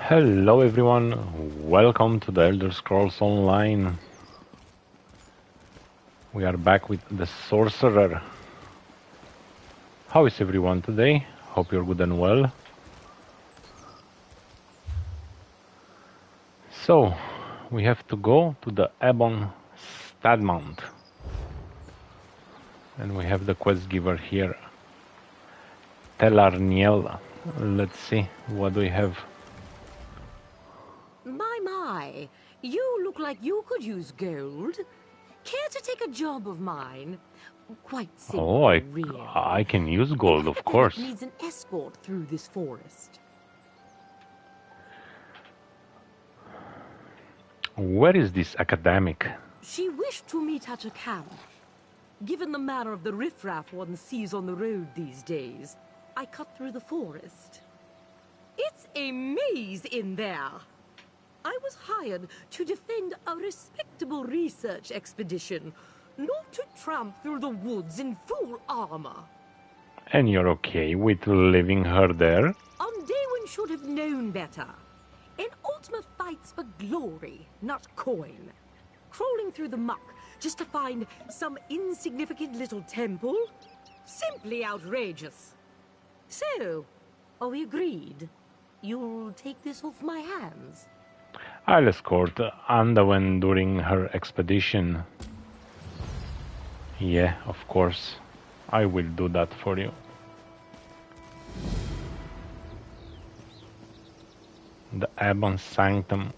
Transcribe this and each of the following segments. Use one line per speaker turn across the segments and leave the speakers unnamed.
Hello everyone, welcome to the Elder Scrolls Online. We are back with the Sorcerer. How is everyone today? Hope you're good and well. So, we have to go to the Ebon Stadmount. And we have the quest giver here, Telarniel. Let's see, what do we have?
My, you look like you could use gold. Care to take a job of mine? Quite simple,
Oh,
really.
I can use gold,
An
of course.
academic needs an escort through this forest.
Where is this academic?
She wished to meet at a camp. Given the manner of the riffraff one sees on the road these days, I cut through the forest. It's a maze in there. I was hired to defend a respectable research expedition, not to tramp through the woods in full armor.
And you're okay with leaving her there?
Daewin should have known better. An ultimate fights for glory, not coin. Crawling through the muck just to find some insignificant little temple? Simply outrageous. So, are we agreed? You'll take this off my hands?
I'll escort Andawen during her expedition. Yeah, of course. I will do that for you. The Ebon Sanctum.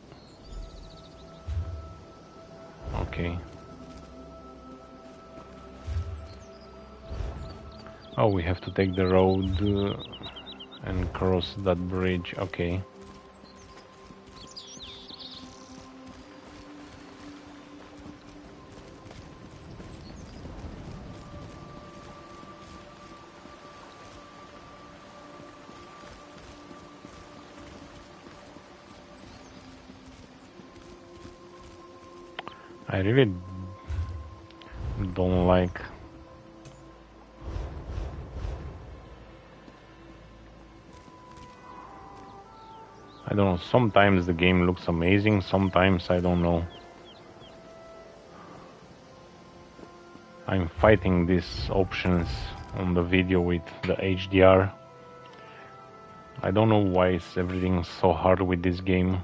Okay. Oh, we have to take the road and cross that bridge. Okay. I really don't like I don't know, sometimes the game looks amazing, sometimes I don't know. I'm fighting these options on the video with the HDR. I don't know why is everything so hard with this game.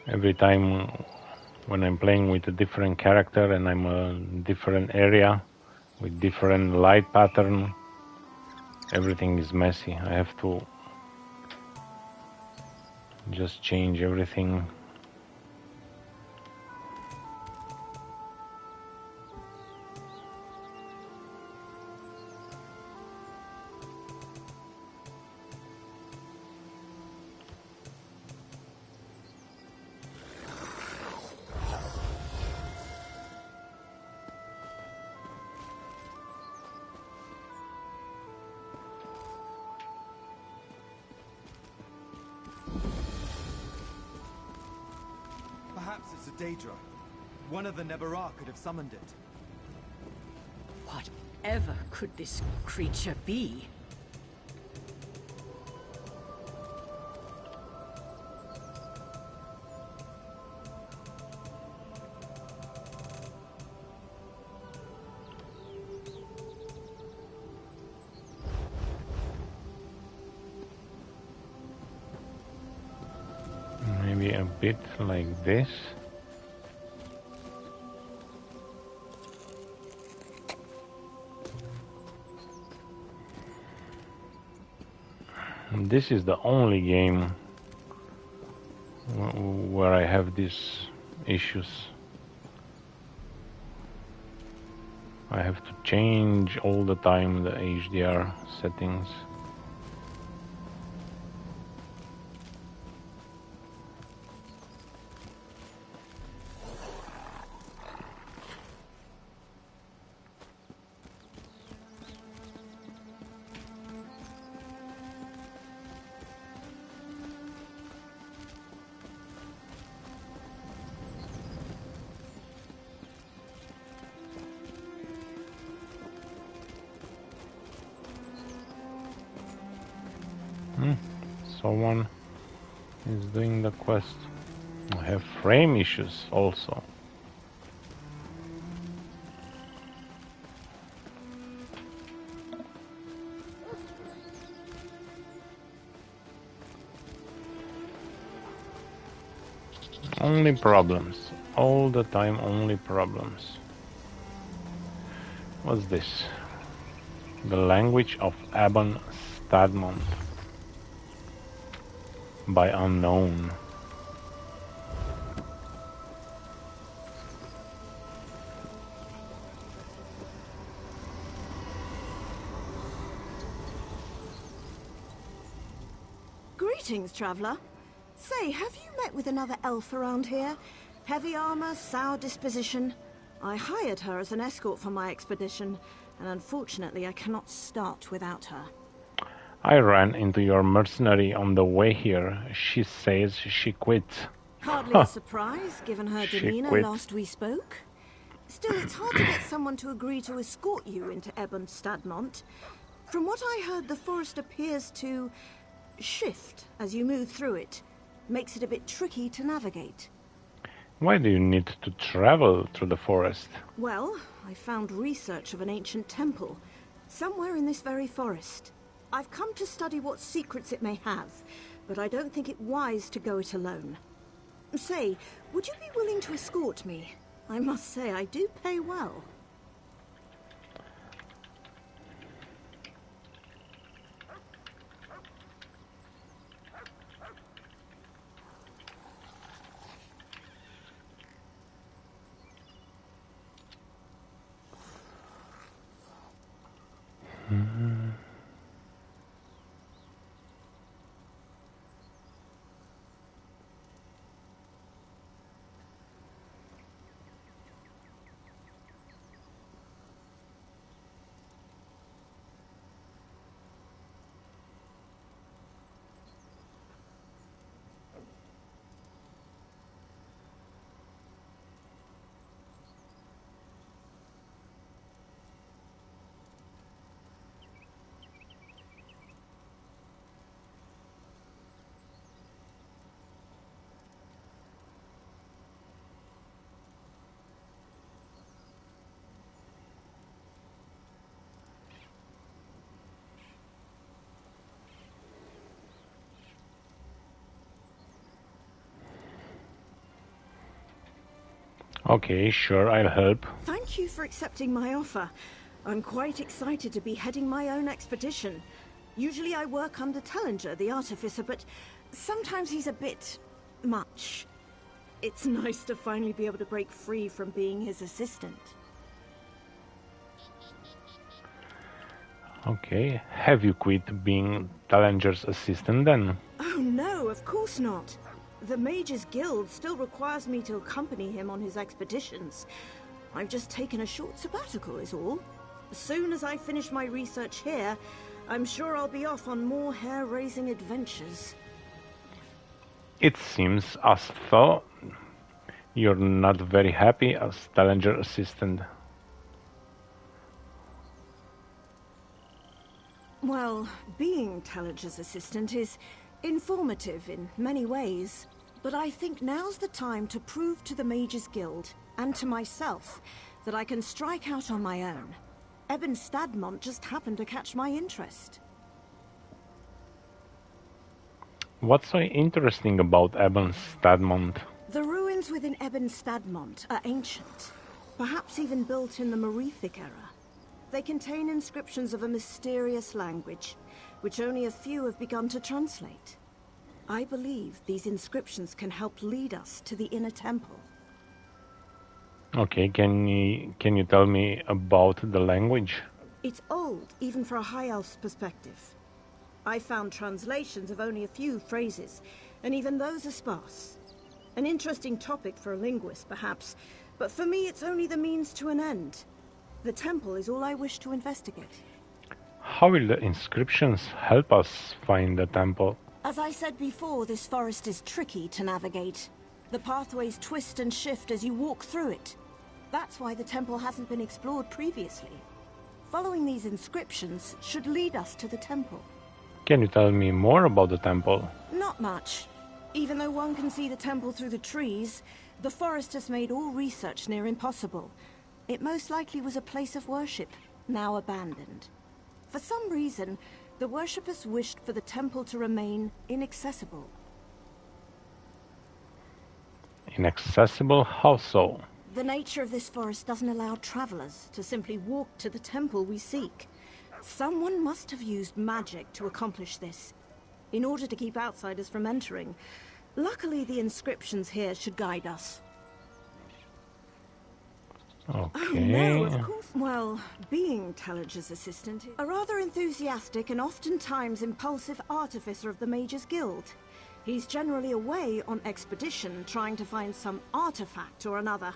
Every time when I'm playing with a different character and I'm a different area with different light pattern, everything is messy. I have to just change everything.
Perhaps it's a Daedra. One of the Nebarah could have summoned it.
Whatever could this creature be?
Maybe a bit like this. This is the only game where I have these issues. I have to change all the time the HDR settings. someone is doing the quest. I have frame issues also. Only problems. All the time, only problems. What's this? The language of Aban Stadmont. By unknown.
Greetings, traveller. Say, have you met with another elf around here? Heavy armor, sour disposition. I hired her as an escort for my expedition, and unfortunately I cannot start without her.
I ran into your mercenary on the way here. She says she quit.
Hardly a surprise, given her
She
demeanor
quit.
last we spoke. Still, it's hard to get someone to agree to escort you into Ebon Stadmont. From what I heard, the forest appears to shift as you move through it. Makes it a bit tricky to navigate.
Why do you need to travel through the forest?
Well, I found research of an ancient temple, somewhere in this very forest. I've come to study what secrets it may have, but I don't think it wise to go it alone. Say, would you be willing to escort me? I must say, I do pay well.
Okay, sure, I'll help.
Thank you for accepting my offer. I'm quite excited to be heading my own expedition. Usually I work under Tellinger, the artificer, but sometimes he's a bit much. It's nice to finally be able to break free from being his assistant.
Okay, have you quit being Tallenger's assistant then?
Oh no, of course not. The Mages Guild still requires me to accompany him on his expeditions. I've just taken a short sabbatical is all. As soon as I finish my research here, I'm sure I'll be off on more hair-raising adventures.
It seems as though you're not very happy as Tallenger assistant.
Well, being Tellinger's assistant is informative in many ways. But I think now's the time to prove to the Mages Guild, and to myself, that I can strike out on my own. Ebon Stadmont just happened to catch my interest.
What's so interesting about Ebon Stadmont?
The ruins within Ebon Stadmont are ancient, perhaps even built in the Merethic era. They contain inscriptions of a mysterious language, which only a few have begun to translate. I believe these inscriptions can help lead us to the inner temple.
Okay, can you tell me about the language?
It's old, even for a High Elf's perspective. I found translations of only a few phrases, and even those are sparse. An interesting topic for a linguist, perhaps, but for me it's only the means to an end. The temple is all I wish to investigate.
How will the inscriptions help us find the temple?
As I said before, this forest is tricky to navigate. The pathways twist and shift as you walk through it. That's why the temple hasn't been explored previously. Following these inscriptions should lead us to the temple.
Can you tell me more about the temple?
Not much. Even though one can see the temple through the trees, the forest has made all research near impossible. It most likely was a place of worship, now abandoned. For some reason, the worshippers wished for the temple to remain inaccessible.
Inaccessible? How so?
The nature of this forest doesn't allow travelers to simply walk to the temple we seek. Someone must have used magic to accomplish this, in order to keep outsiders from entering. Luckily, the inscriptions here should guide us.
Okay.
Oh, no, of course. Well, being Telliger's assistant, a rather enthusiastic and oftentimes impulsive artificer of the Mages Guild. He's generally away on expedition, trying to find some artifact or another.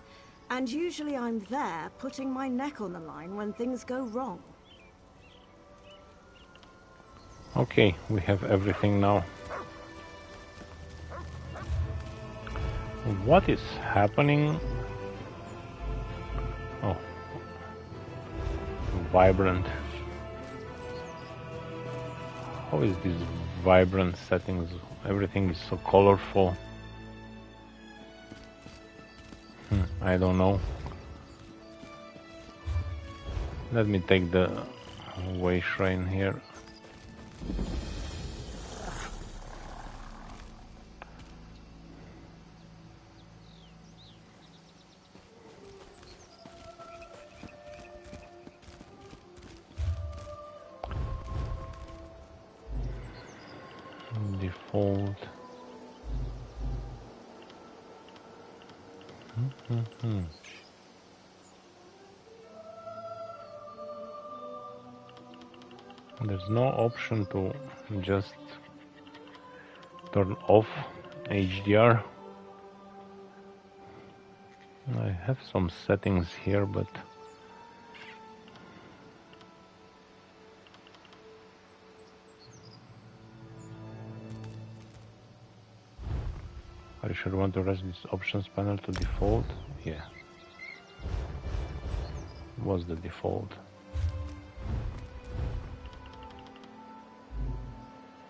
And usually I'm there, putting my neck on the line when things go wrong.
Okay, we have everything now. What is happening? Oh. Vibrant. How is this vibrant settings? Everything is so colorful. I don't know. Let me take the way shrine here. Default. There's no option to just turn off HDR. I have some settings here, but I should want to rest this options panel to default. Yeah, was the default.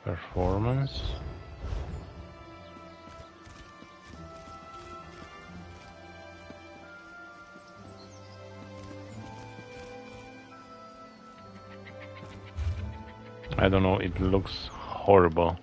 Performance. I don't know, it looks horrible.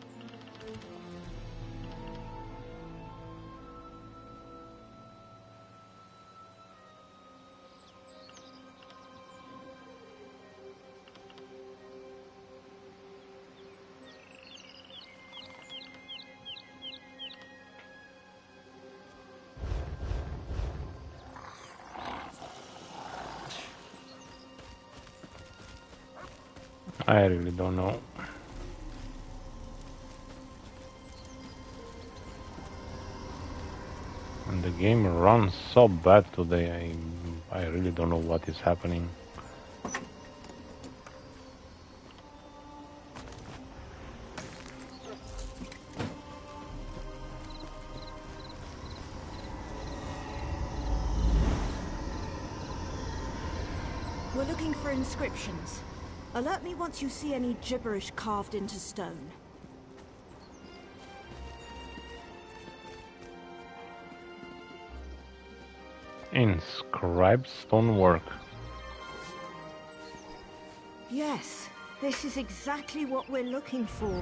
I really don't know. And the game runs so bad today, I really don't know what is happening.
We're looking for inscriptions. Alert me once you see any gibberish carved into stone.
Inscribed stonework.
Yes, this is exactly what we're looking for.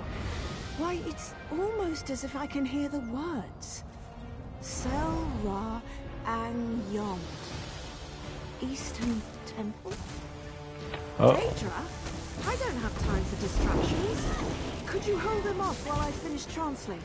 Why, it's almost as if I can hear the words. Sel Ra Ang Yond. Eastern Temple? Daedra? I don't have time for distractions. Could you hold them off while I finish translating?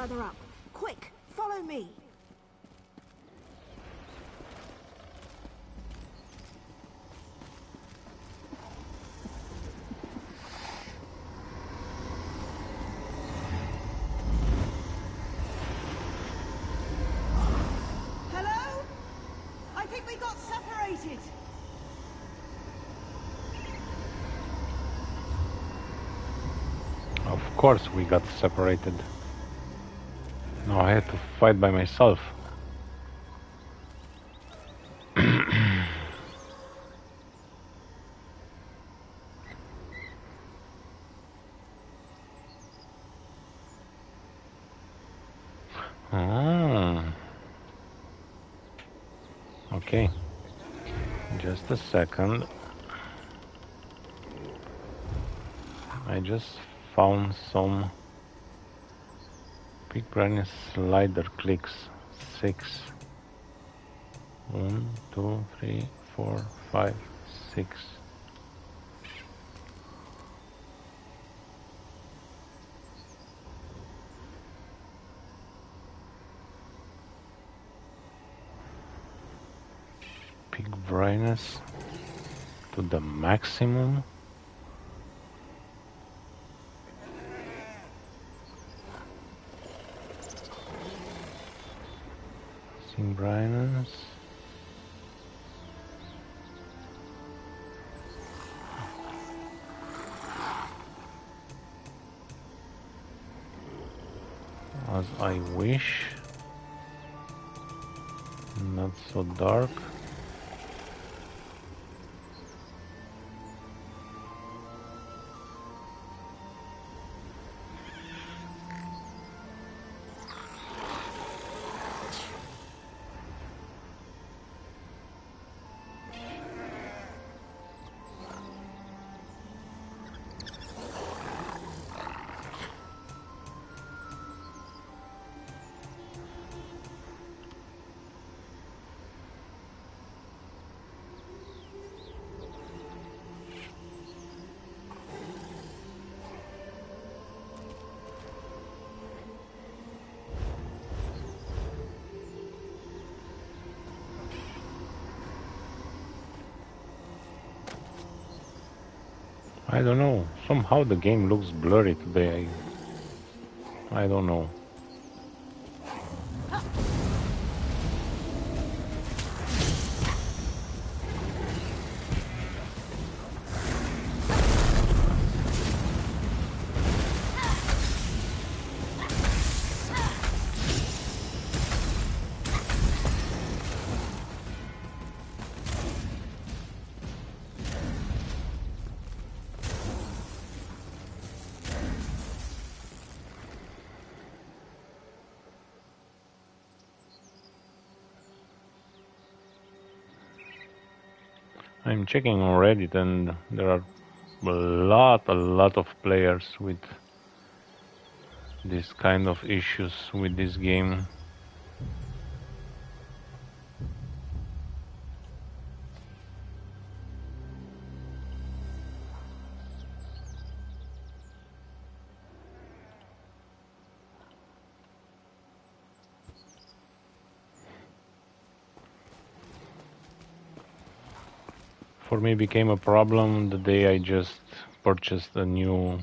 further up. Quick, follow me. Hello? I think we got separated.
Of course we got separated. Now I had to fight by myself. Okay. Just a second. I just found some big brightness slider clicks. 6. 1, 2, 3, 4, 5, 6. Peak brightness to the maximum. Seeing brightness. As I wish. Not so dark. I don't know. Somehow the game looks blurry today. I don't know. I'm checking on Reddit and there are a lot of players with this kind of issues with this game. For me, became a problem the day I just purchased a new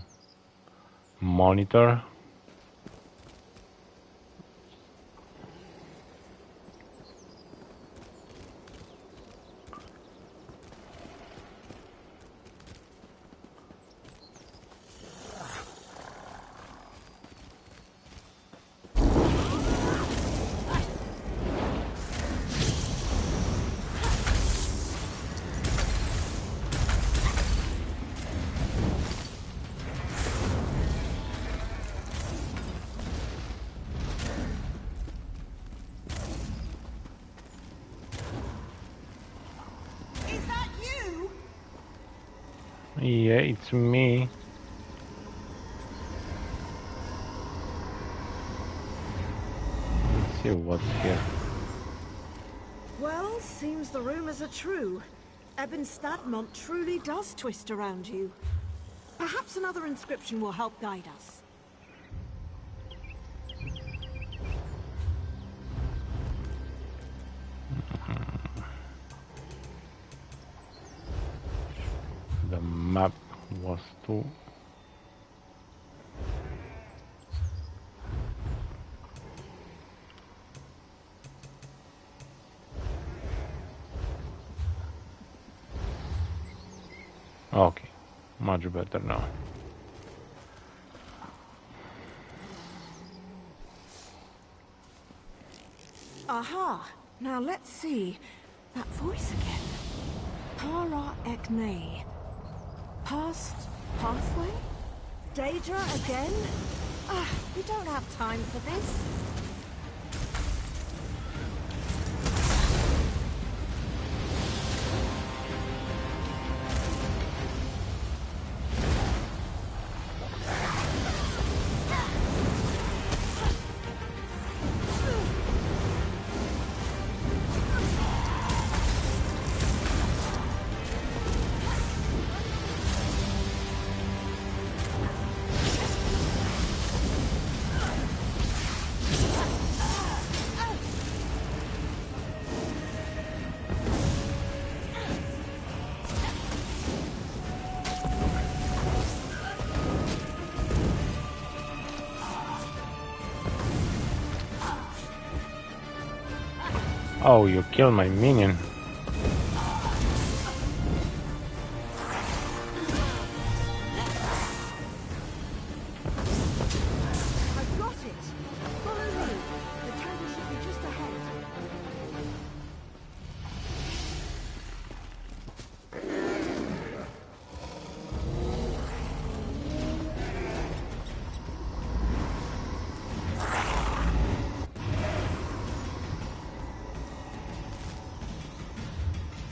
monitor. Yeah, it's me. Let's see what's here.
Well, seems the rumors are true. Ebon Stadmont truly does twist around you. Perhaps another inscription will help guide us.
the map was too. Okay, much better now.
Aha! Now let's see. That voice again. Para Ekne. Past pathway? Daedra again? Ah, we don't have time for this.
Oh, you killed my minion.
I've got it. Follow me. The temple should be just ahead.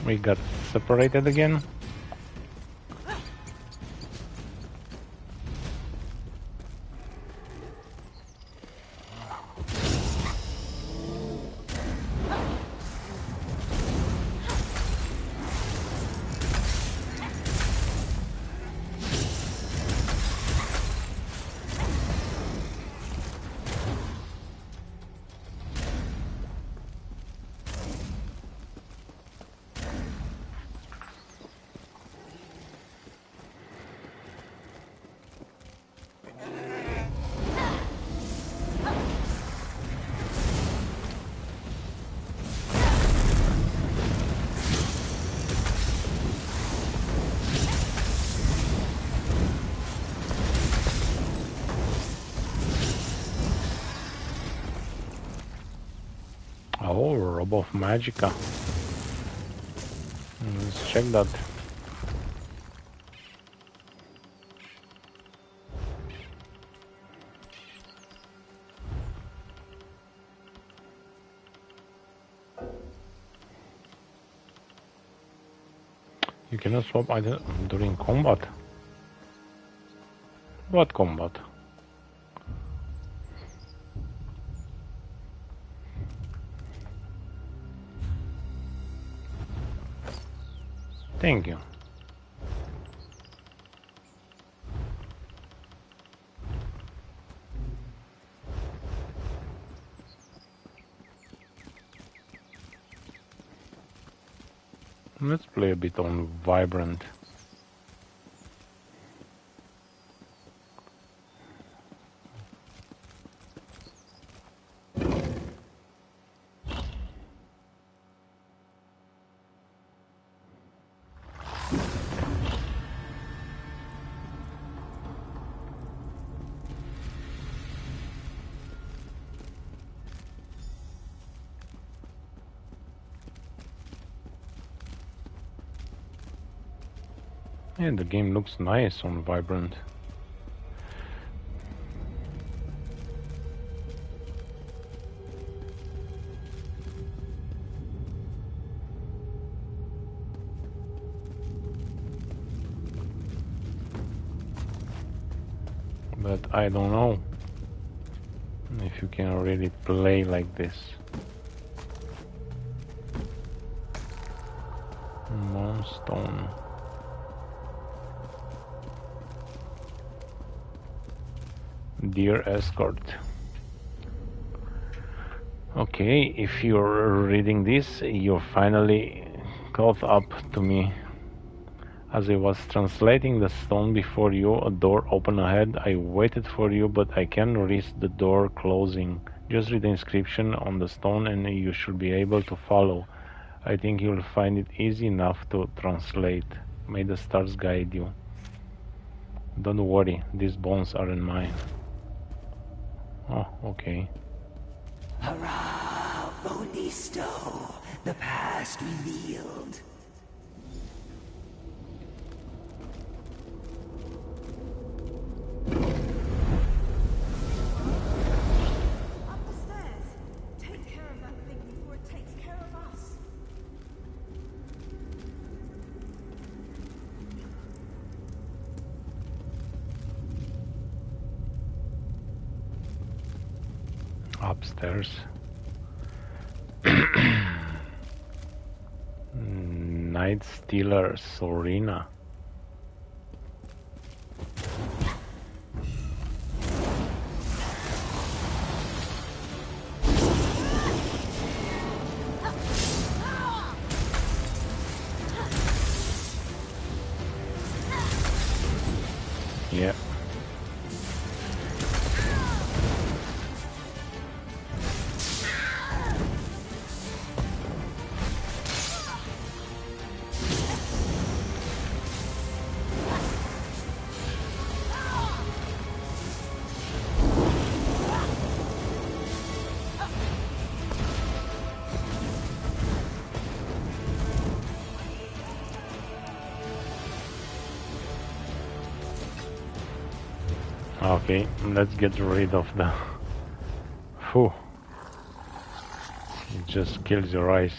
We got separated again. Oh, Robe of Magica. Let's check that. You cannot swap either during combat. What combat? Thank you. Let's play a bit on Vibrant. And the game looks nice on Vibrant. But I don't know if you can really play like this. Moonstone. Dear Escort. Okay, if you're reading this, you're finally caught up to me. As I was translating the stone before you, a door opened ahead. I waited for you, but I can't risk the door closing. Just read the inscription on the stone and you should be able to follow. I think you'll find it easy enough to translate. May the stars guide you. Don't worry, these bones aren't mine. Oh, okay.
Hurrah, Bonisto, the past revealed.
Up the stairs! Take care of that thing before it takes care of us.
Upstairs. Night Stealer Sorina. Yeah. Okay, let's get rid of the... Phew. It just kills your eyes.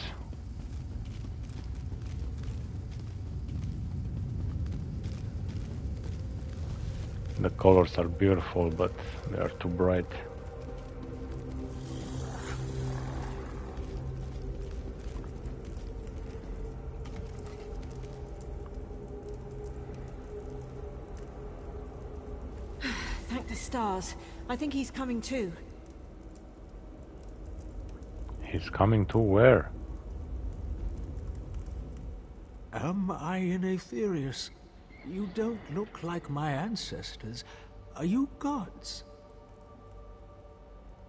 The colors are beautiful, but they are too bright.
Thank the stars. I think he's coming too.
He's coming to where?
Am I in Aetherius? You don't look like my ancestors. Are you gods?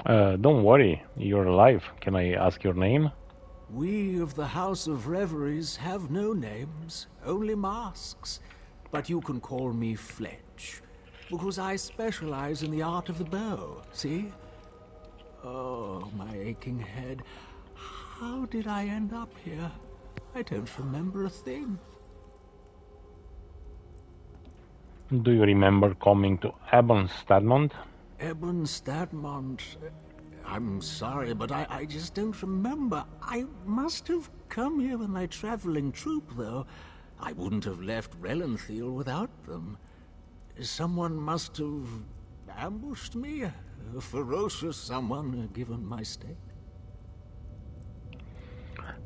Don't worry, you're alive. Can I ask your name?
We of the House of Reveries have no names, only masks. But you can call me Fletch, because I specialize in the art of the bow, see? Oh, my aching head. How did I end up here? I don't remember a thing.
Do you remember coming to Ebon Stadmont?
Ebon Stadmont. I'm sorry, but I just don't remember. I must have come here with my traveling troupe, though. I wouldn't have left Relenthal without them. Someone must have ambushed me. A ferocious someone, given my state.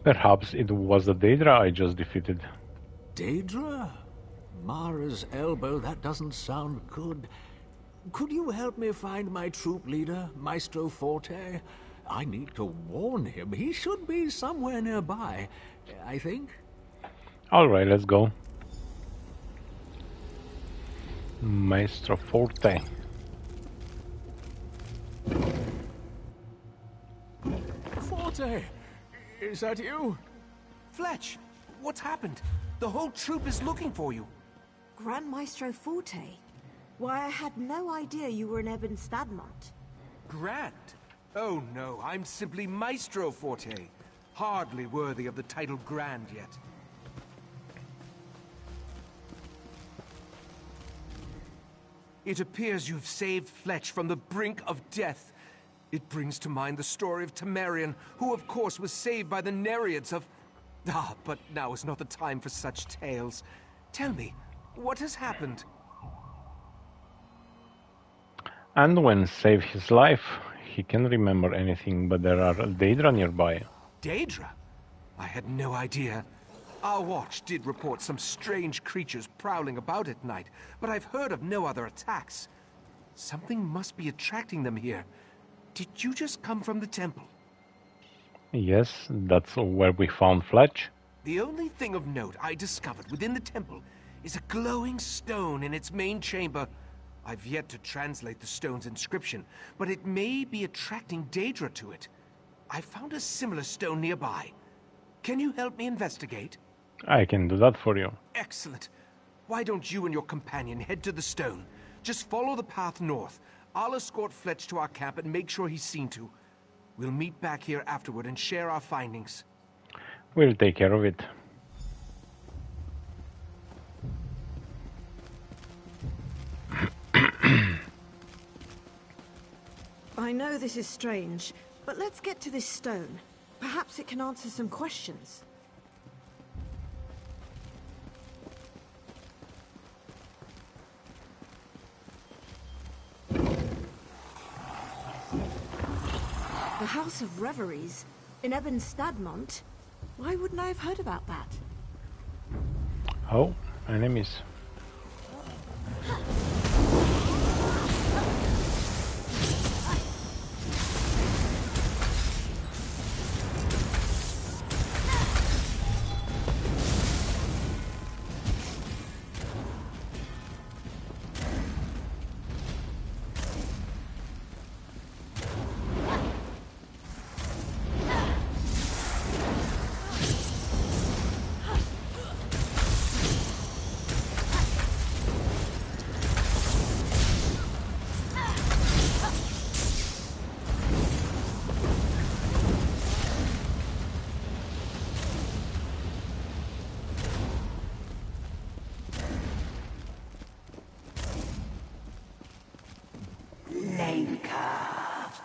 Perhaps it was the Daedra I just defeated.
Daedra? Mara's elbow, that doesn't sound good. Could you help me find my troop leader, Maestro Forte? I need to warn him. He should be somewhere nearby, I think.
Alright, let's go. Maestro Forte.
Forte! Is that you?
Fletch, what's happened? The whole troop is looking for you.
Grand Maestro Forte? Why, I had no idea you were in Ebon Stadmont.
Grand? Oh no, I'm simply Maestro Forte. Hardly worthy of the title Grand yet. It appears you've saved Fletch from the brink of death. It brings to mind the story of Temerian, who of course was saved by the Nereids of... Ah, but now is not the time for such tales. Tell me, what has happened?
Anduin saved his life. He can't remember anything, but there are Daedra nearby.
Daedra? I had no idea. Our watch did report some strange creatures prowling about at night, but I've heard of no other attacks. Something must be attracting them here. Did you just come from the temple?
Yes, that's where we found Fletch.
The only thing of note I discovered within the temple is a glowing stone in its main chamber. I've yet to translate the stone's inscription, but it may be attracting Daedra to it. I found a similar stone nearby. Can you help me investigate?
I can do that for you.
Excellent. Why don't you and your companion head to the stone? Just follow the path north. I'll escort Fletch to our camp and make sure he's seen to. We'll meet back here afterward and share our findings.
We'll take care of it.
I know this is strange, but let's get to this stone. Perhaps it can answer some questions. The House of Reveries in Ebon Stadmont? Why wouldn't I have heard about that?
Oh, enemies.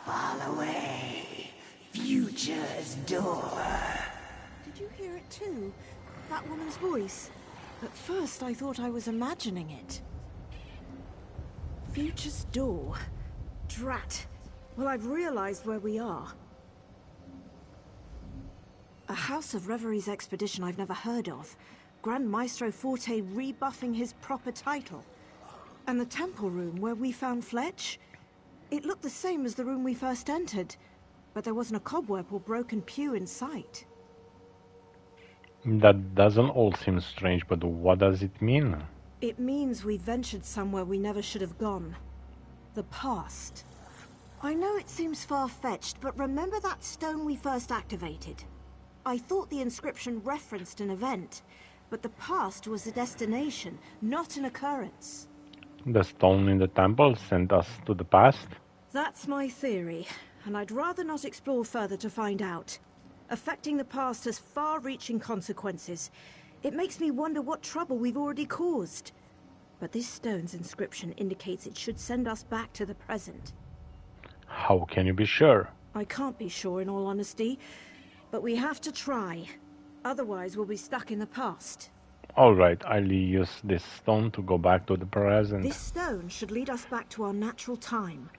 Fall away. Future's door.
Did you hear it too? That woman's voice. At first I thought I was imagining it. Future's door. Drat. Well, I've realized where we are. A House of Reveries expedition I've never heard of. Grand Maestro Forte rebuffing his proper title. And the temple room where we found Fletch? It looked the same as the room we first entered, but there wasn't a cobweb or broken pew in sight.
That doesn't all seem strange, but what does it mean?
It means we ventured somewhere we never should have gone. The past. I know it seems far-fetched, but remember that stone we first activated? I thought the inscription referenced an event, but the past was a destination, not an occurrence.
The stone in the temple sent us to the past?
That's my theory, and I'd rather not explore further to find out. Affecting the past has far-reaching consequences. It makes me wonder what trouble we've already caused. But this stone's inscription indicates it should send us back to the present.
How can you be sure?
I can't be sure, in all honesty, but we have to try. Otherwise, we'll be stuck in the past.
Alright, I'll use this stone to go back to the present.
This stone should lead us back to our natural time.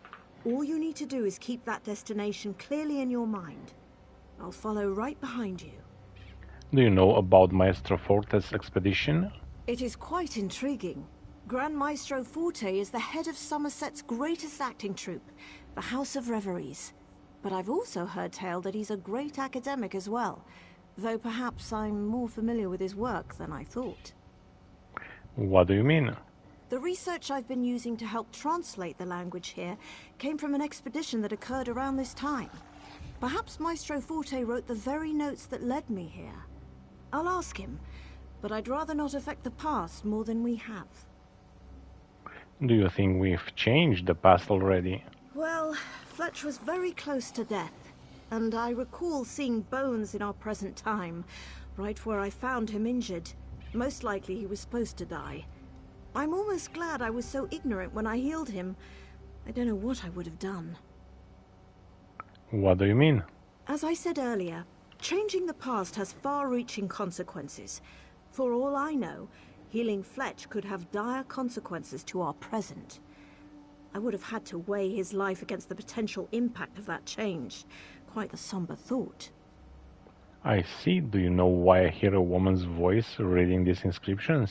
All you need to do is keep that destination clearly in your mind. I'll follow right behind you.
Do you know about Maestro Forte's expedition?
It is quite intriguing. Grand Maestro Forte is the head of Somerset's greatest acting troupe, the House of Reveries. But I've also heard tale that he's a great academic as well, though perhaps I'm more familiar with his work than I thought.
What do you mean?
The research I've been using to help translate the language here came from an expedition that occurred around this time. Perhaps Maestro Forte wrote the very notes that led me here. I'll ask him, but I'd rather not affect the past more than we have.
Do you think we've changed the past already?
Well, Fletch was very close to death, and I recall seeing bones in our present time, right where I found him injured. Most likely he was supposed to die. I'm almost glad I was so ignorant when I healed him. I don't know what I would have done.
What do you mean?
As I said earlier, changing the past has far-reaching consequences. For all I know, healing Fletch could have dire consequences to our present. I would have had to weigh his life against the potential impact of that change. Quite a somber thought.
I see. Do you know why I hear a woman's voice reading these inscriptions?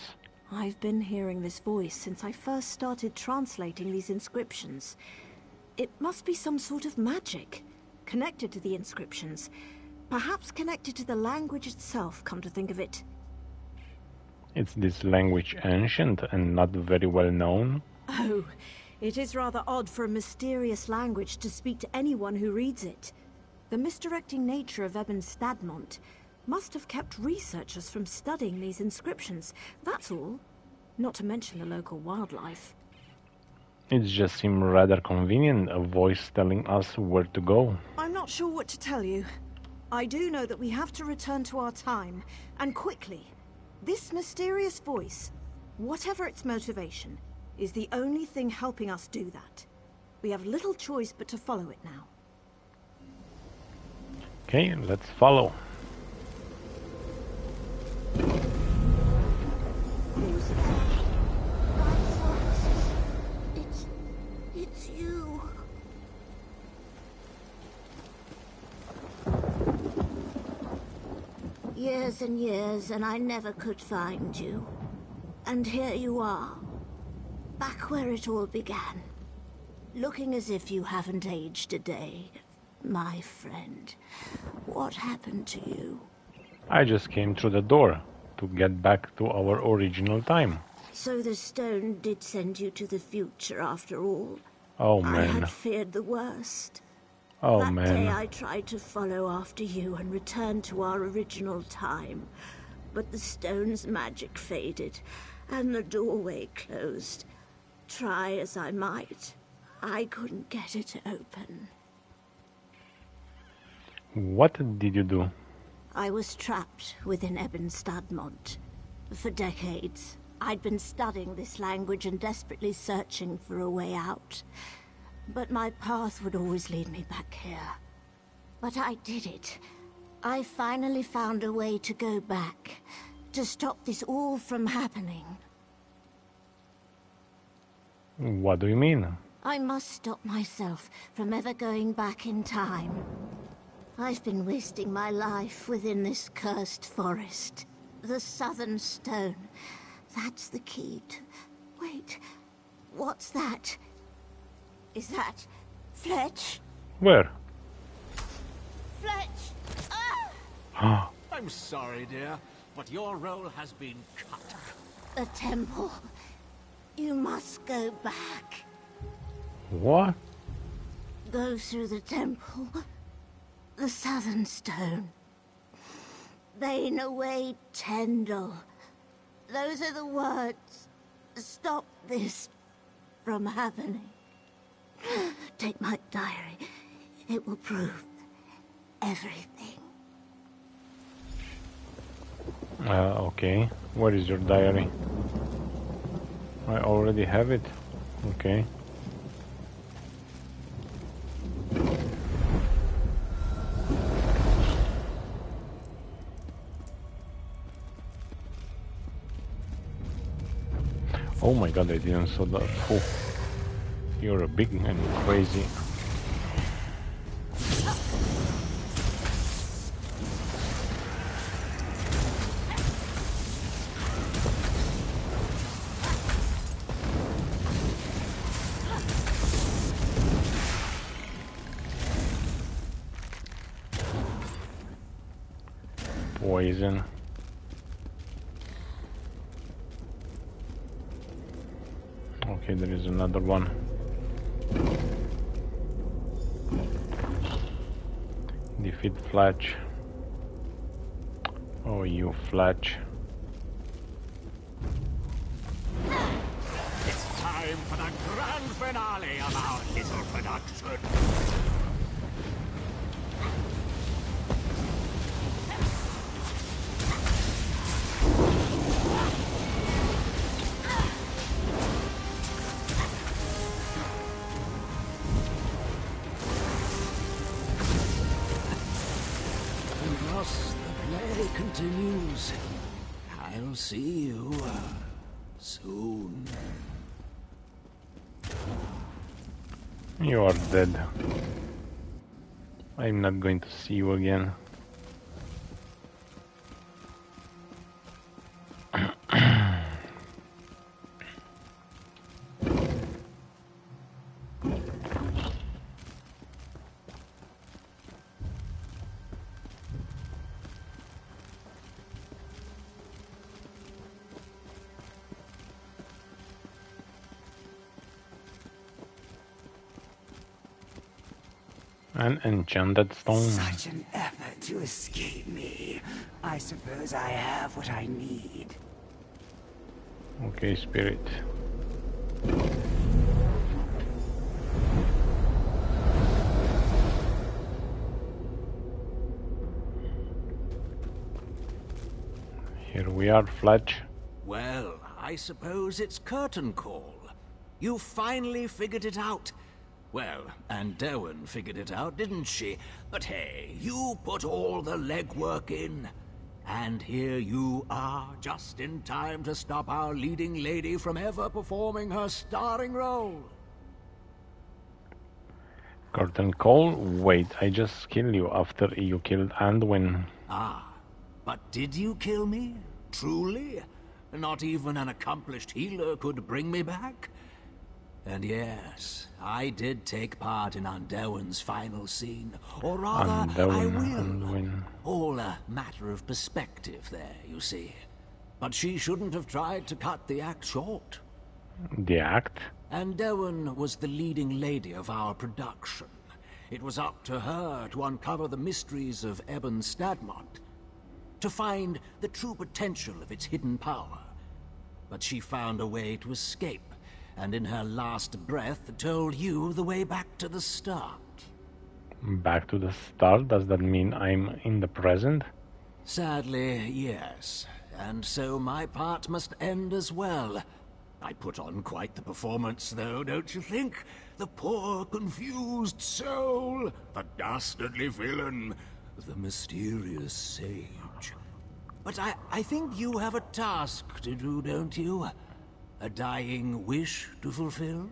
I've been hearing this voice since I first started translating these inscriptions. It must be some sort of magic, connected to the inscriptions. Perhaps connected to the language itself, come to think of it.
Is this language ancient and not very well known?
Oh, it is rather odd for a mysterious language to speak to anyone who reads it. The misdirecting nature of Ebon Stadmont must have kept researchers from studying these inscriptions, that's all. Not to mention the local wildlife.
It just seemed rather convenient, a voice telling us where to go.
I'm not sure what to tell you. I do know that we have to return to our time, and quickly. This mysterious voice, whatever its motivation, is the only thing helping us do that. We have little choice but to follow it now.
Okay, let's follow.
Who's there? It's you. Years and years, and I never could find you. And here you are. Back where it all began. Looking as if you haven't aged a day. My friend, what happened to you?
I just came through the door to get back to our original time.
So the stone did send you to the future after all.
Oh
I
man.
had feared the worst.
Oh
That day
man.
I tried to follow after you and return to our original time. But the stone's magic faded, and the doorway closed. Try as I might, I couldn't get it open.
What did you do?
I was trapped within Ebon Stadmont. For decades, I'd been studying this language and desperately searching for a way out. But my path would always lead me back here. But I did it. I finally found a way to go back, to stop this all from happening.
What do you mean?
I must stop myself from ever going back in time. I've been wasting my life within this cursed forest. The Southern Stone. That's the key to... Wait, what's that? Is that Fletch?
Where?
Fletch!
Ah,
I'm sorry, dear, but your role has been cut.
The temple. You must go back.
what?
Go through the temple. The Southern Stone. Bane away Tendel. Those are the words. Stop this from happening. Take my diary. It will prove everything.
Okay. Where is your diary? I already have it. Okay. Oh my god, I didn't saw that. Oh, you're a big and crazy. Poison. Okay, there is another one. Defeat Fletch. Oh, you Fletch.
It's time for the grand finale of our little production. Thus the play continues. I'll see you soon.
You are dead. I'm not going to see you again. An enchanted stone.
Such an effort to escape me. I suppose I have what I need.
Okay, spirit. Here we are, Fletch.
Well, I suppose it's curtain call. You finally figured it out. Well, and Derwin figured it out, didn't she? But hey, you put all the legwork in. And here you are, just in time to stop our leading lady from ever performing her starring role.
Curtain call? Wait, I just killed you after you killed Anduin.
Ah, but did you kill me? Truly? Not even an accomplished healer could bring me back? And yes, I did take part in Anduin's final scene. Or rather, I will.
Anduin.
All a matter of perspective there, you see. But she shouldn't have tried to cut the act short.
The act?
Anduin was the leading lady of our production. It was up to her to uncover the mysteries of Ebon Stadmont, to find the true potential of its hidden power. But she found a way to escape, and in her last breath told you the way back to the start.
Back to the start? Does that mean I'm in the present?
Sadly, yes. And so my part must end as well. I put on quite the performance, though, don't you think? The poor, confused soul, the dastardly villain, the mysterious sage. But I think you have a task to do, don't you? A dying wish to fulfill?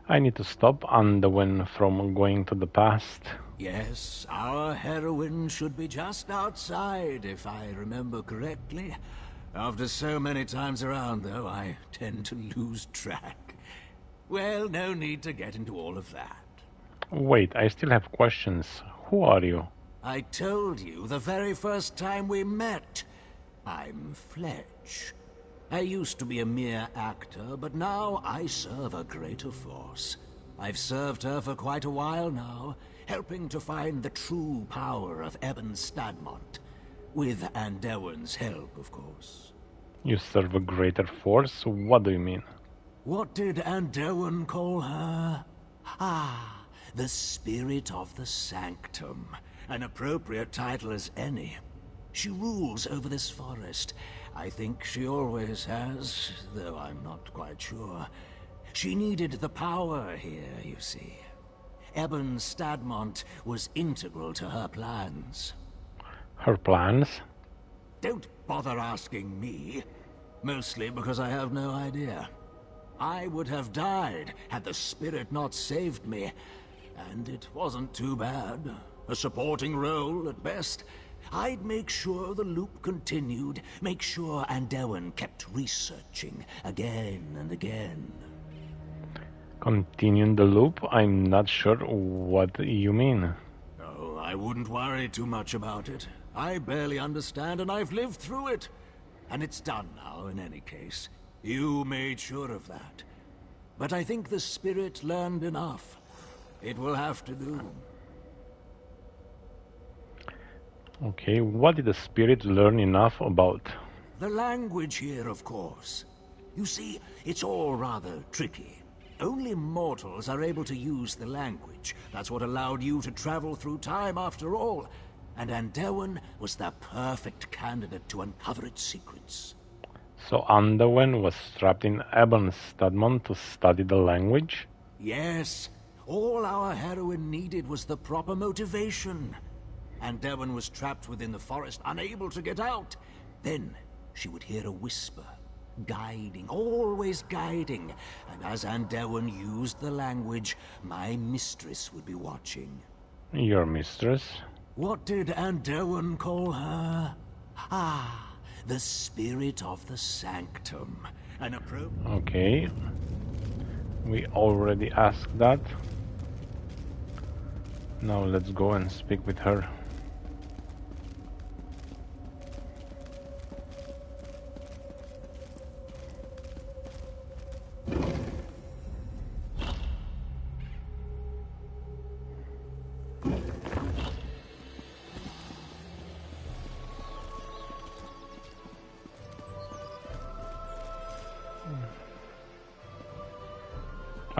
I need to stop Anduin from going to the past.
Yes, our heroine should be just outside, if I remember correctly. After so many times around, though, I tend to lose track. Well, no need to get into all of that.
Wait, I still have questions. Who are you?
I told you the very first time we met. I'm Fletch. I used to be a mere actor, but now I serve a greater force. I've served her for quite a while now, helping to find the true power of Ebon Stadmont. With Anduin's help, of course.
You serve a greater force? What do you mean?
What did Anduin call her? Ah, the Spirit of the Sanctum. An appropriate title as any. She rules over this forest. I think she always has, though I'm not quite sure. She needed the power here, you see. Ebon Stadmont was integral to her plans.
Her plans?
Don't bother asking me. Mostly because I have no idea. I would have died had the spirit not saved me. And it wasn't too bad. A supporting role at best. I'd make sure the loop continued, make sure Anduin kept researching again and again.
Continuing the loop? I'm not sure what you mean.
Oh, I wouldn't worry too much about it. I barely understand, and I've lived through it. And it's done now, in any case. You made sure of that. But I think the spirit learned enough. It will have to do.
Okay, what did the spirit learn enough about?
The language here, of course. You see, it's all rather tricky. Only mortals are able to use the language. That's what allowed you to travel through time after all. And Anduin was the perfect candidate to uncover its secrets.
So Anduin was trapped in Ebon Stadmont to study the language?
Yes. All our heroine needed was the proper motivation. Anduin was trapped within the forest, unable to get out. Then she would hear a whisper, guiding, always guiding. And as Anduin used the language, my mistress would be watching.
Your mistress?
What did Anduin call her? Ah, the Spirit of the Sanctum. An appropriate...
Okay. We already asked that. Now let's go and speak with her.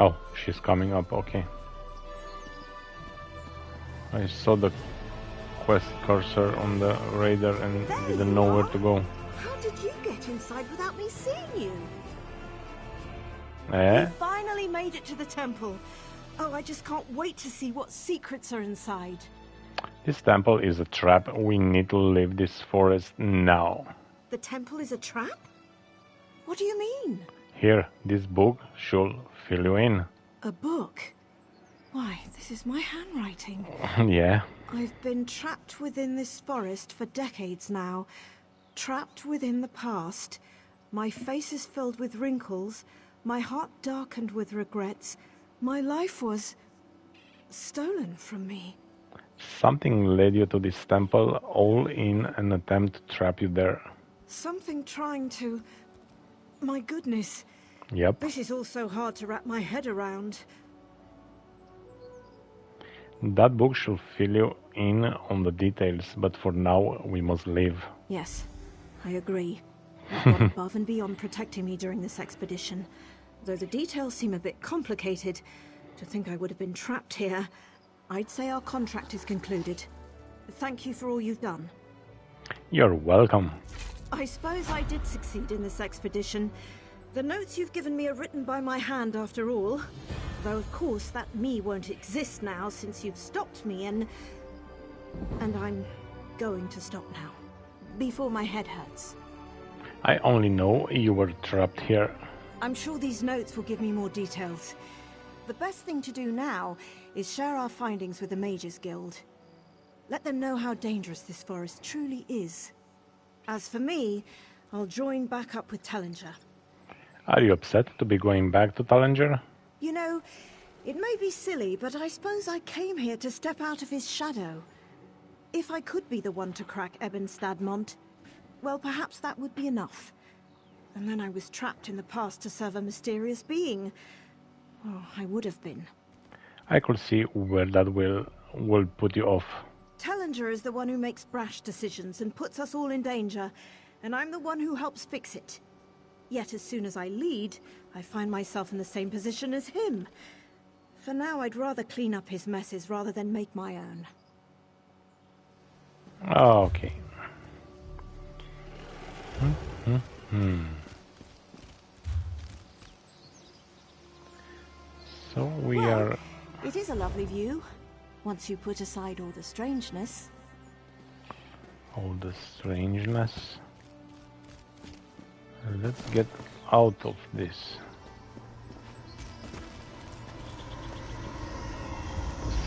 Oh, she's coming up, okay. I saw the quest cursor on the radar and
There
didn't
you
know where
are.
to go.
How did you get inside without me seeing you?
Eh?
We finally made it to the temple. Oh, I just can't wait to see what secrets are inside.
This temple is a trap. We need to leave this forest now.
The temple is a trap? What do you mean?
Here, this book should fill you in.
A book? Why, this is my handwriting.
Yeah.
I've been trapped within this forest for decades now. Trapped within the past. My face is filled with wrinkles. My heart darkened with regrets. My life was stolen from me.
Something led you to this temple, all in an attempt to trap you there.
Something trying to... My goodness.
Yep.
This is all so hard to wrap my head around.
That book should fill you in on the details, but for now we must leave.
Yes, I agree. You've gone above and beyond protecting me during this expedition. Though the details seem a bit complicated, to think I would have been trapped here, I'd say our contract is concluded. Thank you for all you've done.
You're welcome.
I suppose I did succeed in this expedition. The notes you've given me are written by my hand after all. Though of course that me won't exist now since you've stopped me and I'm going to stop now. Before my head hurts.
I only know you were trapped here.
I'm sure these notes will give me more details. The best thing to do now is share our findings with the Mages Guild. Let them know how dangerous this forest truly is. As for me, I'll join back up with Tellinger.
Are you upset to be going back to Tallinger?
You know, it may be silly, but I suppose I came here to step out of his shadow. If I could be the one to crack Ebon Stadmont, well, perhaps that would be enough. And then I was trapped in the past to serve a mysterious being. Oh, I would have been.
I could see where that will put you off.
Tellinger is the one who makes brash decisions and puts us all in danger, and I'm the one who helps fix it. Yet as soon as I lead, I find myself in the same position as him. For now, I'd rather clean up his messes rather than make my own.
Okay. So we are...
It is a lovely view, once you put aside all the strangeness.
All the strangeness. Let's get out of this.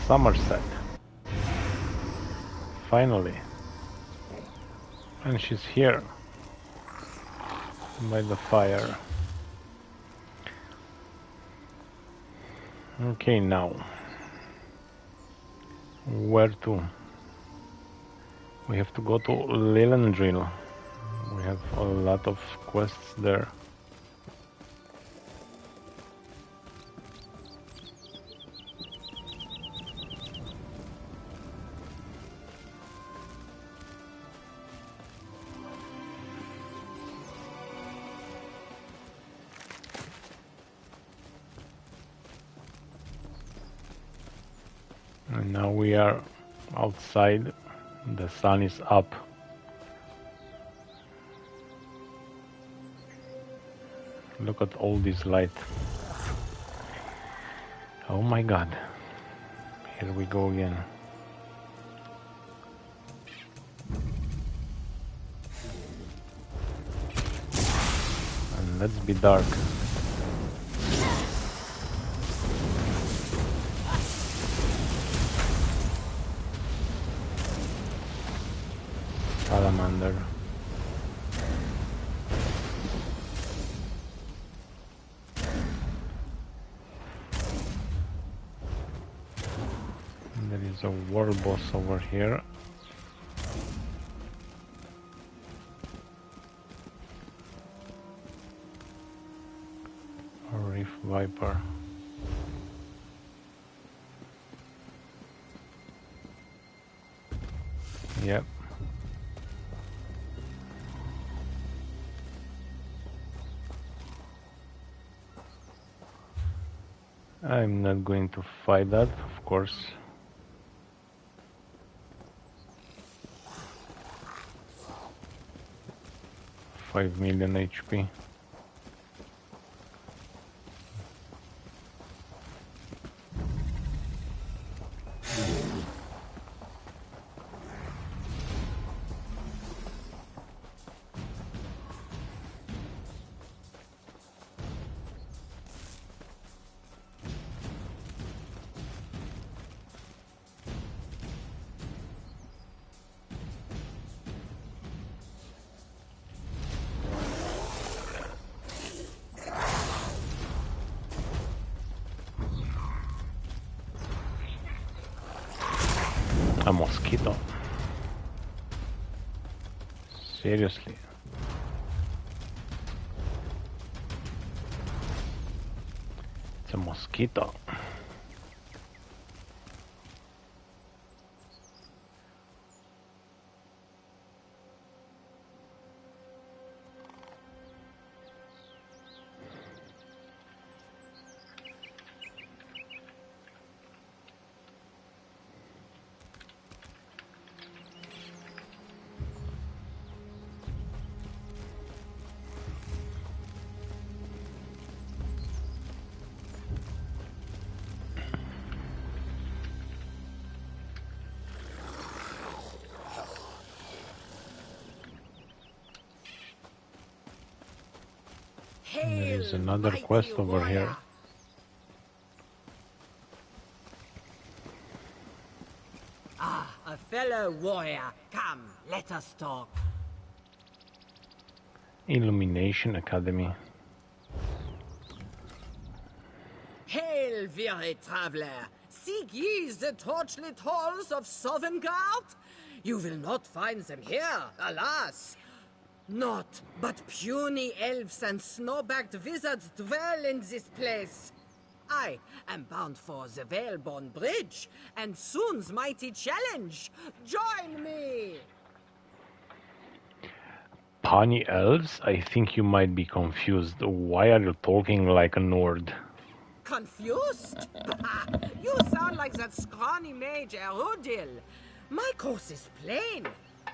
Somerset. Finally. And she's here. By the fire. Okay, now. Where to? We have to go to Lilendril. We have a lot of quests there. And now we are outside. The sun is up. Look at all this light. Oh my god. Here we go again. And let's be dark. Salamander. There is a world boss over here. A Reef Viper. Yep. I'm not going to fight that, of course. $5 million HP. A mosquito. Seriously. It's a mosquito. There is another quest over here.
Ah, a fellow warrior. Come, let us talk.
Illumination Academy.
Hail, weary traveler! Seek ye the torchlit halls of Sovngarde? You will not find them here, alas! Naught but puny elves and snow-backed wizards dwell in this place. I am bound for the Whalebone Bridge, and soon's mighty challenge. Join me!
Pawnee elves? I think you might be confused. Why are you talking like a Nord?
Confused? You sound like that scrawny mage Erudil. My course is plain.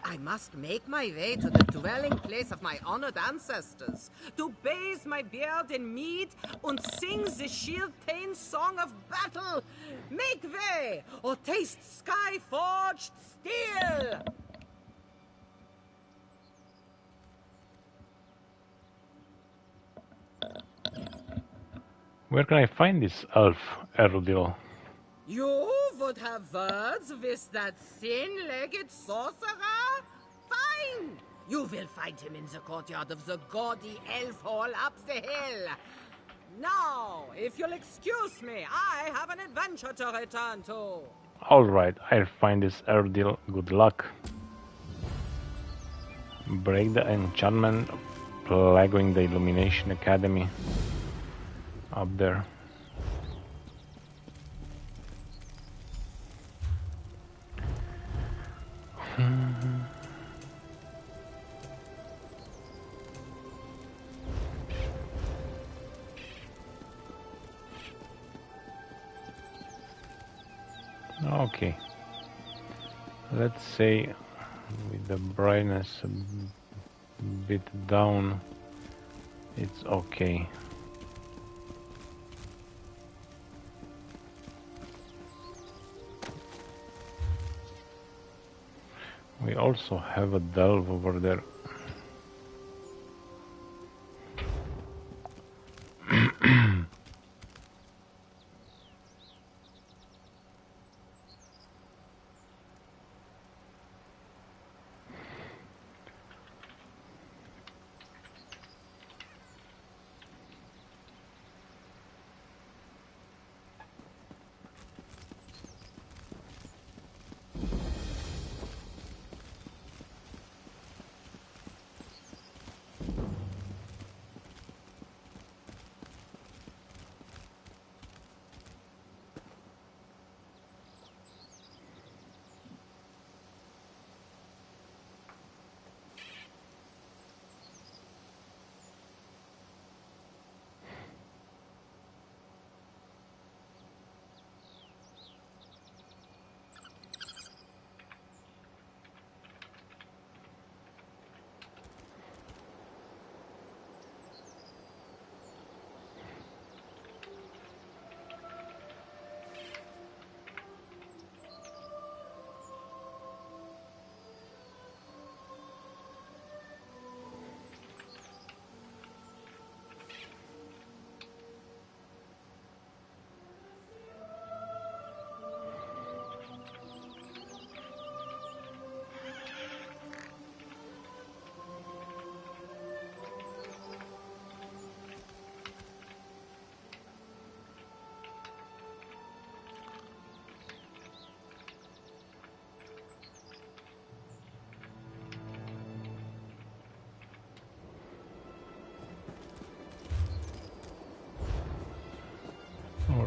I must make my way to the dwelling place of my honored ancestors, to bathe my beard in mead and sing the shield-tained song of battle. Make way, or taste sky-forged steel!
Where can I find this elf, Erudil?
You would have words with that thin-legged sorcerer? Fine! You will find him in the courtyard of the gaudy elf hall up the hill. Now, if you'll excuse me, I have an adventure to return to.
Alright, I'll find this Erudil. Good luck. Break the enchantment plaguing the Illumination Academy. Up there. Okay. Let's say with the brightness a bit down, it's okay. We also have a delve over there.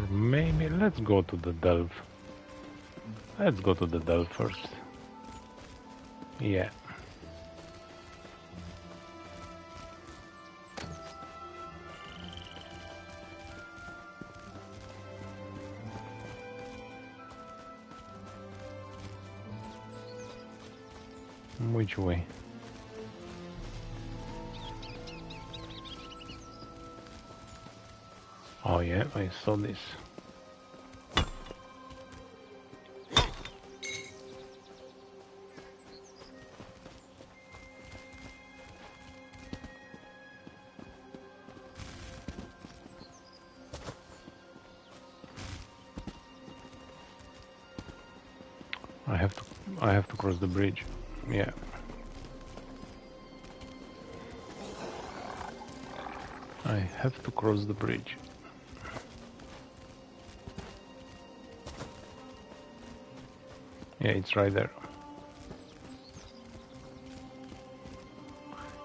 Or maybe let's go to the delve. Let's go to the delve first. Yeah. Which way? Oh yeah, I saw this. I have to cross the bridge. Yeah. I have to cross the bridge. Yeah, it's right there.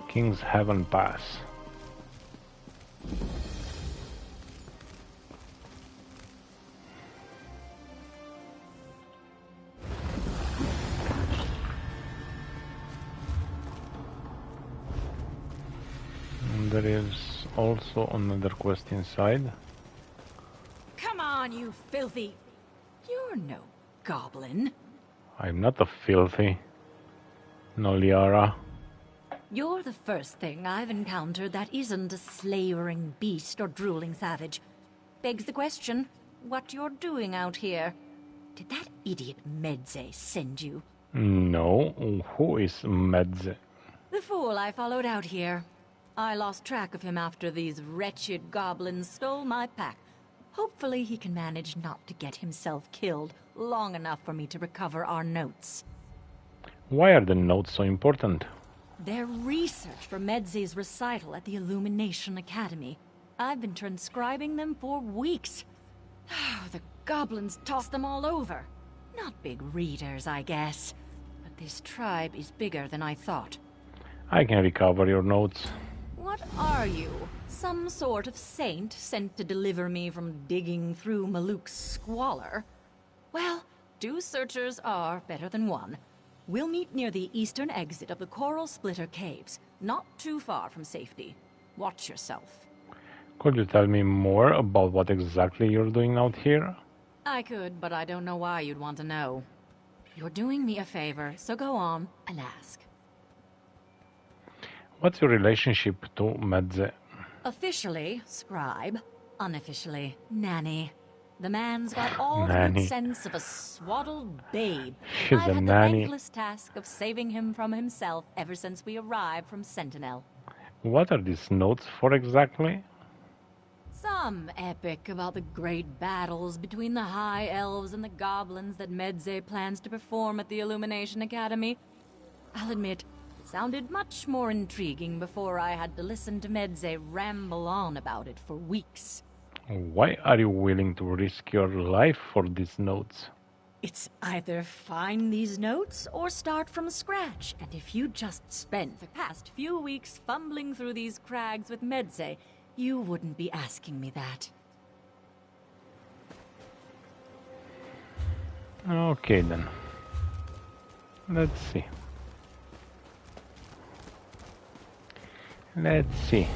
King's Haven Pass. And there is also another quest inside.
Come on, you filthy... You're no goblin.
I'm not a filthy. No, Liara.
You're the first thing I've encountered that isn't a slavering beast or drooling savage. Begs the question, what you're doing out here. Did that idiot Medze send you?
No, who is Medze?
The fool I followed out here. I lost track of him after these wretched goblins stole my pack. Hopefully he can manage not to get himself killed long enough for me to recover our notes.
Why are the notes so important?
They're research for Medze's recital at the Illumination Academy. I've been transcribing them for weeks. The goblins tossed them all over. Not big readers, I guess. But this tribe is bigger than I thought.
I can recover your notes.
What are you? Some sort of saint sent to deliver me from digging through Maluk's squalor? Well, 2 searchers are better than 1. We'll meet near the eastern exit of the Coral Splitter Caves, not too far from safety. Watch yourself.
Could you tell me more about what exactly you're doing out here?
I could, but I don't know why you'd want to know. You're doing me a favor, so go on and ask.
What's your relationship to Medze?
Officially, scribe. Unofficially, nanny. The man's got all the
Nanny.
good sense of a swaddled babe.
She's
I've
a
had
nanny.
the thankless task of saving him from himself ever since we arrived from Sentinel.
What are these notes for exactly?
Some epic about the great battles between the High Elves and the Goblins that Medze plans to perform at the Illumination Academy. I'll admit, it sounded much more intriguing before I had to listen to Medze ramble on about it for weeks.
Why are you willing to risk your life for these notes?
It's either find these notes or start from scratch. And if you just spent the past few weeks fumbling through these crags with Medze, you wouldn't be asking me that.
Okay then. Let's see. Let's see.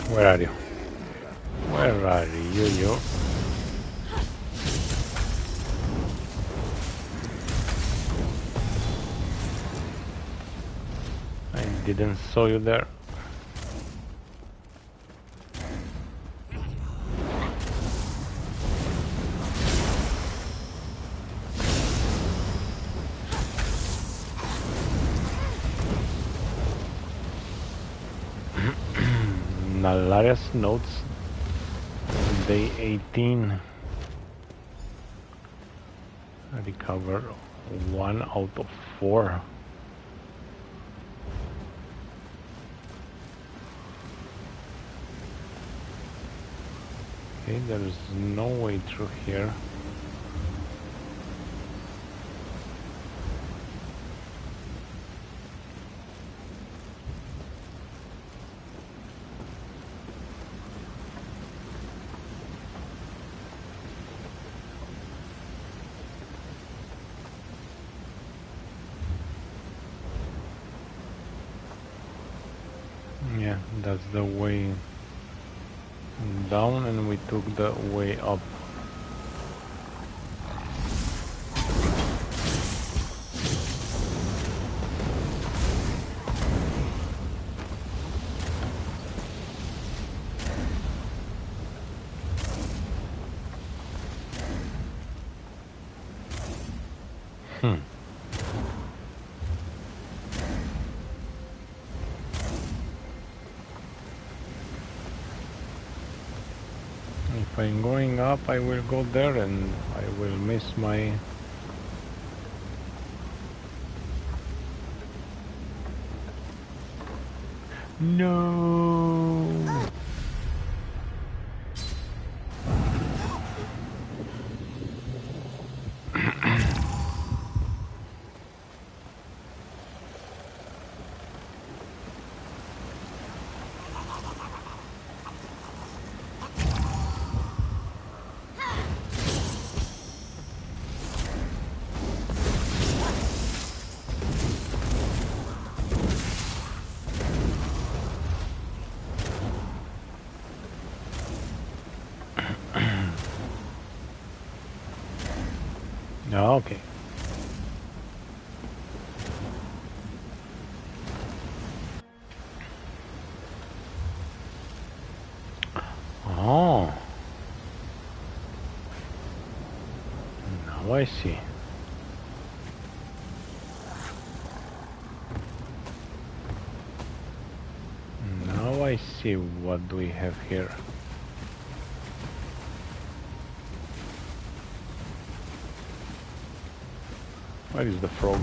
Where are you? Where are you? I didn't saw you there. Nalaria's notes, day 18. Recover 1 out of 4. Okay, there's no way through here. Yeah, that's the way down, and we took the way up. If I'm going up, I will go there and I will miss my... No! Okay. Oh. Now I see. Now I see what do we have here. Where is the frog?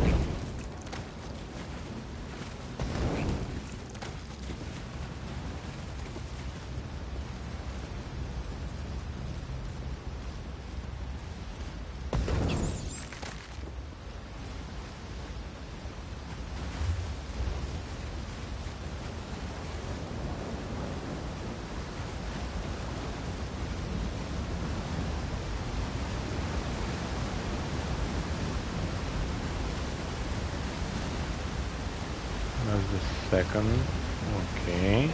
That's the second. Okay.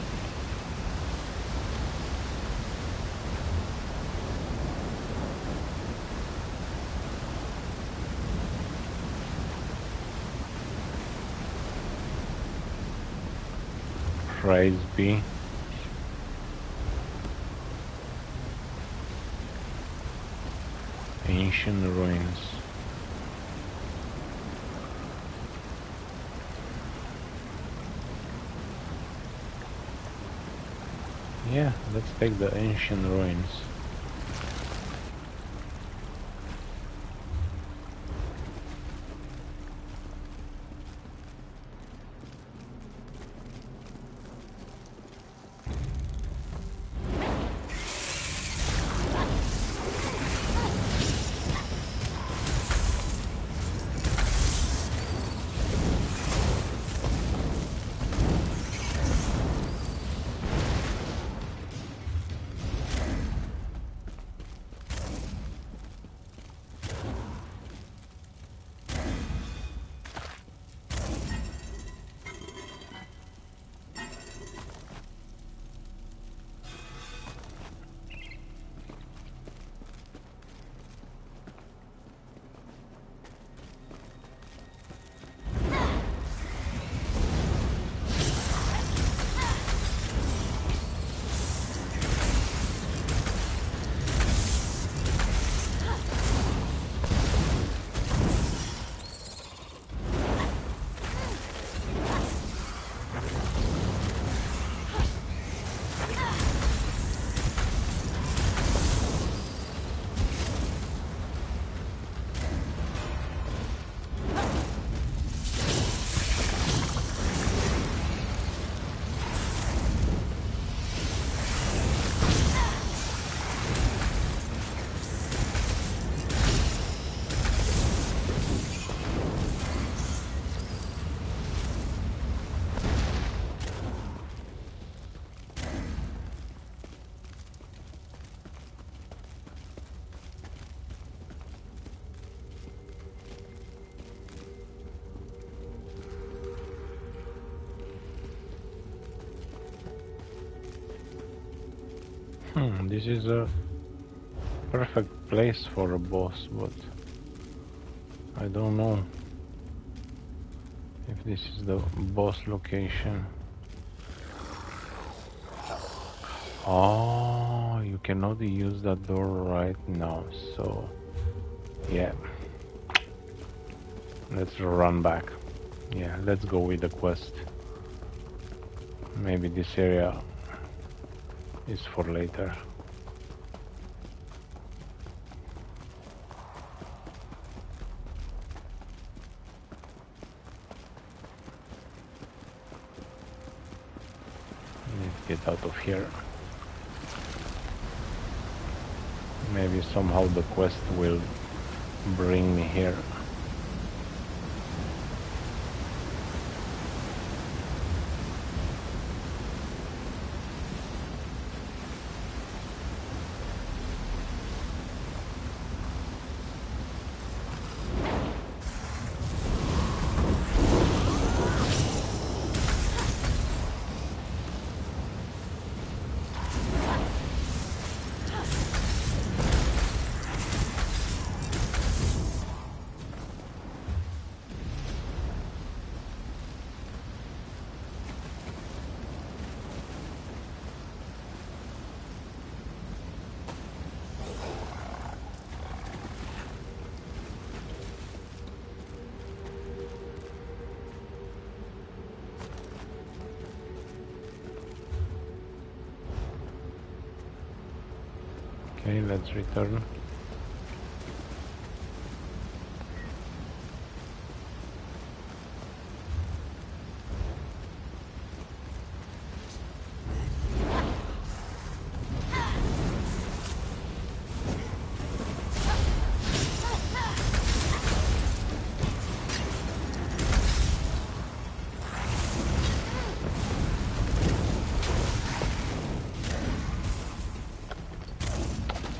Praise be. Ancient ruins. Yeah, let's take the ancient ruins. This is a perfect place for a boss, but I don't know if this is the boss location. Oh, you cannot use that door right now, so yeah. Let's run back. Yeah, let's go with the quest. Maybe this area is for later. Let's get out of here. Maybe somehow the quest will bring me here. Okay, let's return.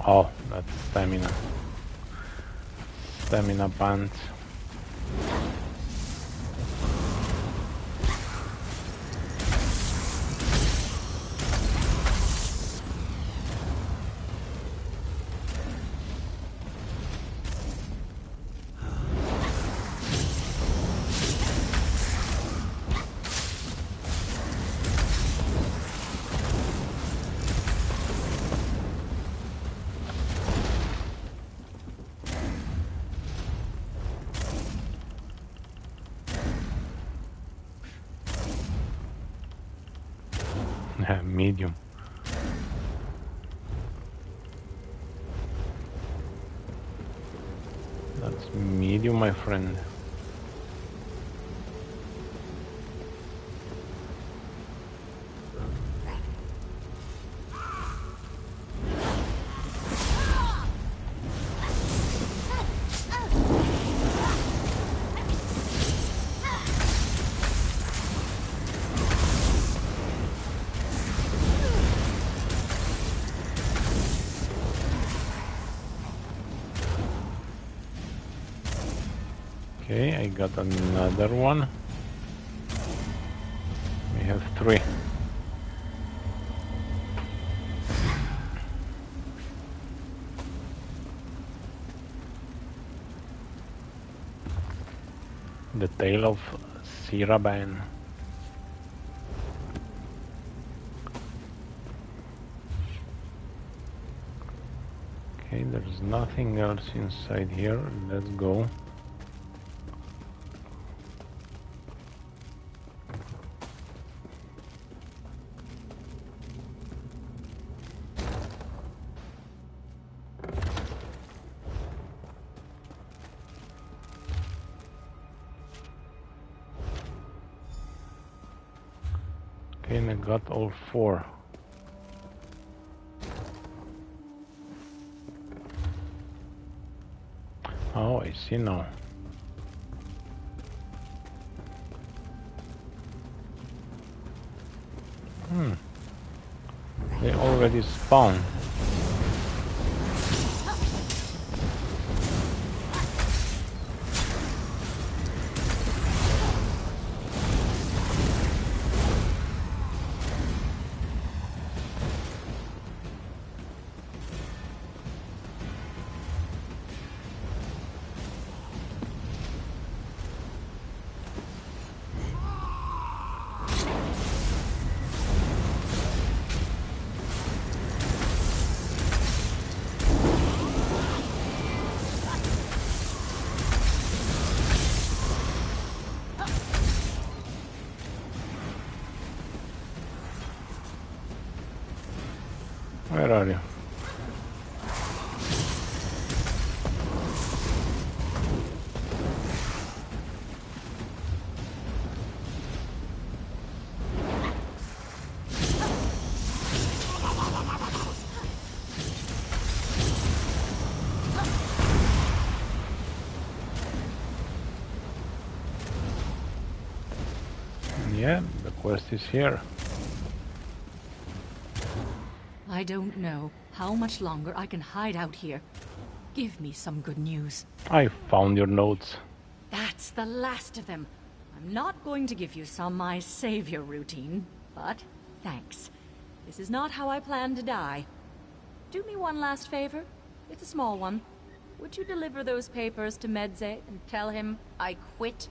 Oh, that's stamina. Stamina pants. Medium. That's medium, my friend. Okay, I got another one. We have 3. The Tale of Siraban. Okay, there's nothing else inside here. Let's go. Okay, and I got all 4. Oh, I see now. They already spawn. Where are you? Yeah, the quest is here.
I don't know how much longer I can hide out here. Give me some good news.
I found your notes.
That's the last of them. I'm not going to give you some my savior routine, but thanks. This is not how I plan to die. Do me one last favor. It's a small one. Would you deliver those papers to Medze and tell him I quit?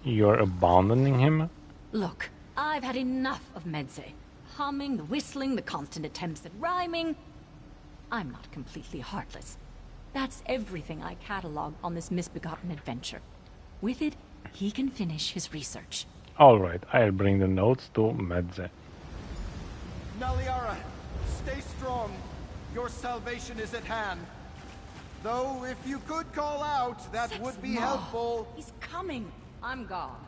You're abandoning him?
Look, I've had enough of Medze. Humming, the whistling, the constant attempts at rhyming. I'm not completely heartless. That's everything I cataloged on this misbegotten adventure. With it, he can finish his research.
Alright, I'll bring the notes to Medze.
Naliara, stay strong. Your salvation is at hand. Though, if you could call out, that would be helpful.
He's coming. I'm gone.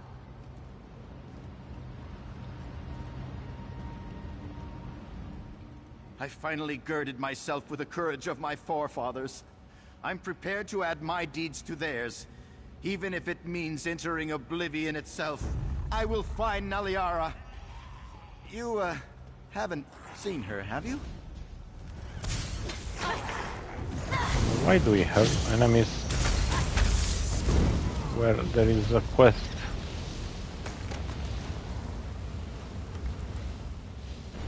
I finally girded myself with the courage of my forefathers. I'm prepared to add my deeds to theirs, even if it means entering oblivion itself. I will find Naliara. You, haven't seen her, have you?
Why do we have enemies where there is a quest?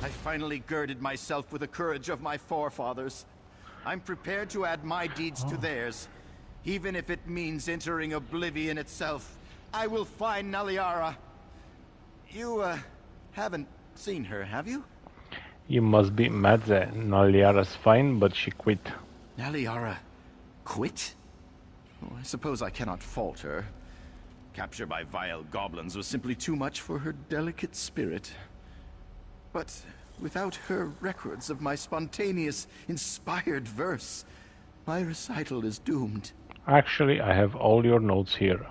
I finally girded myself with the courage of my forefathers. I'm prepared to add my deeds to theirs, even if it means entering oblivion itself. I will find Naliara. You, haven't seen her, have you?
You must be Medze. Naliara's fine, but she quit.
Naliara quit? Oh, I suppose I cannot fault her. Capture by vile goblins was simply too much for her delicate spirit. But without her records of my spontaneous, inspired verse, my recital is doomed.
Actually, I have all your notes here.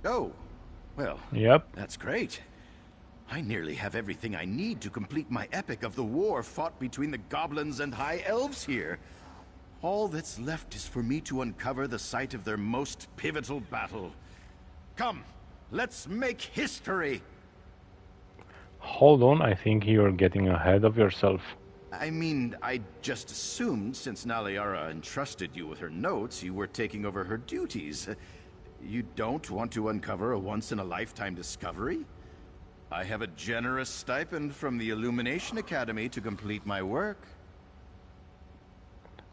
Oh, well,
Yep.
that's great. I nearly have everything I need to complete my epic of the war fought between the goblins and high elves here. All that's left is for me to uncover the site of their most pivotal battle. Come, let's make history!
Hold on, I think you're getting ahead of yourself.
I mean, I just assumed since Naliara entrusted you with her notes, you were taking over her duties. You don't want to uncover a once-in-a-lifetime discovery? I have a generous stipend from the Illumination Academy to complete my work.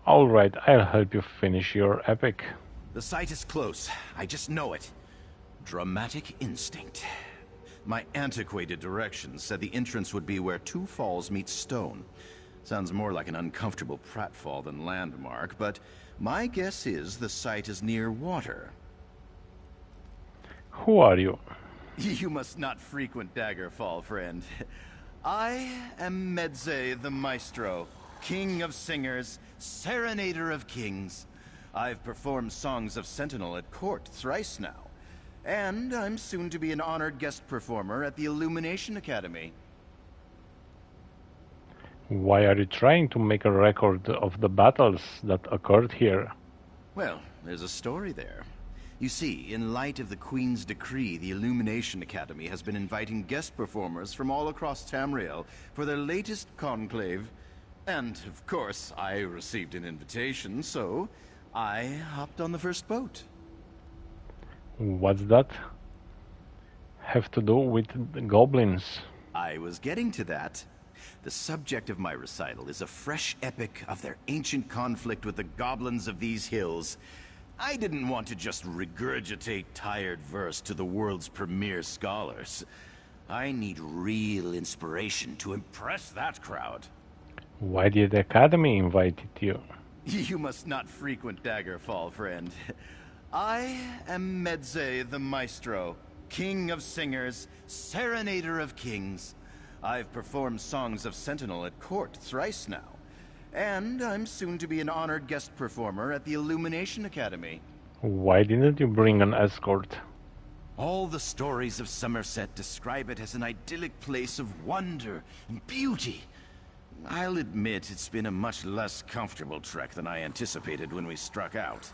Alright, I'll help you finish your epic.
The site is close. I just know it. Dramatic instinct. My antiquated directions said the entrance would be where two falls meet stone. Sounds more like an uncomfortable pratfall than landmark, but my guess is the site is near water.
Who are you?
You must not frequent Daggerfall, friend. I am Medze the Maestro, king of singers, serenader of kings. I've performed songs of Sentinel at court thrice now. And I'm soon to be an honored guest performer at the Illumination Academy.
Why are you trying to make a record of the battles that occurred here?
Well, there's a story there. You see, in light of the Queen's decree, the Illumination Academy has been inviting guest performers from all across Tamriel for their latest conclave. And, of course, I received an invitation, so I hopped on the first boat.
What's that have to do with the goblins?
I was getting to that. The subject of my recital is a fresh epic of their ancient conflict with the goblins of these hills. I didn't want to just regurgitate tired verse to the world's premier scholars. I need real inspiration to impress that crowd.
Why did the Academy invite you?
You must not frequent Daggerfall, friend. I am Medze the Maestro, king of singers, serenader of kings. I've performed songs of Sentinel at court thrice now. And I'm soon to be an honored guest performer at the Illumination Academy.
Why didn't you bring an escort?
All the stories of Somerset describe it as an idyllic place of wonder and beauty. I'll admit it's been a much less comfortable trek than I anticipated when we struck out.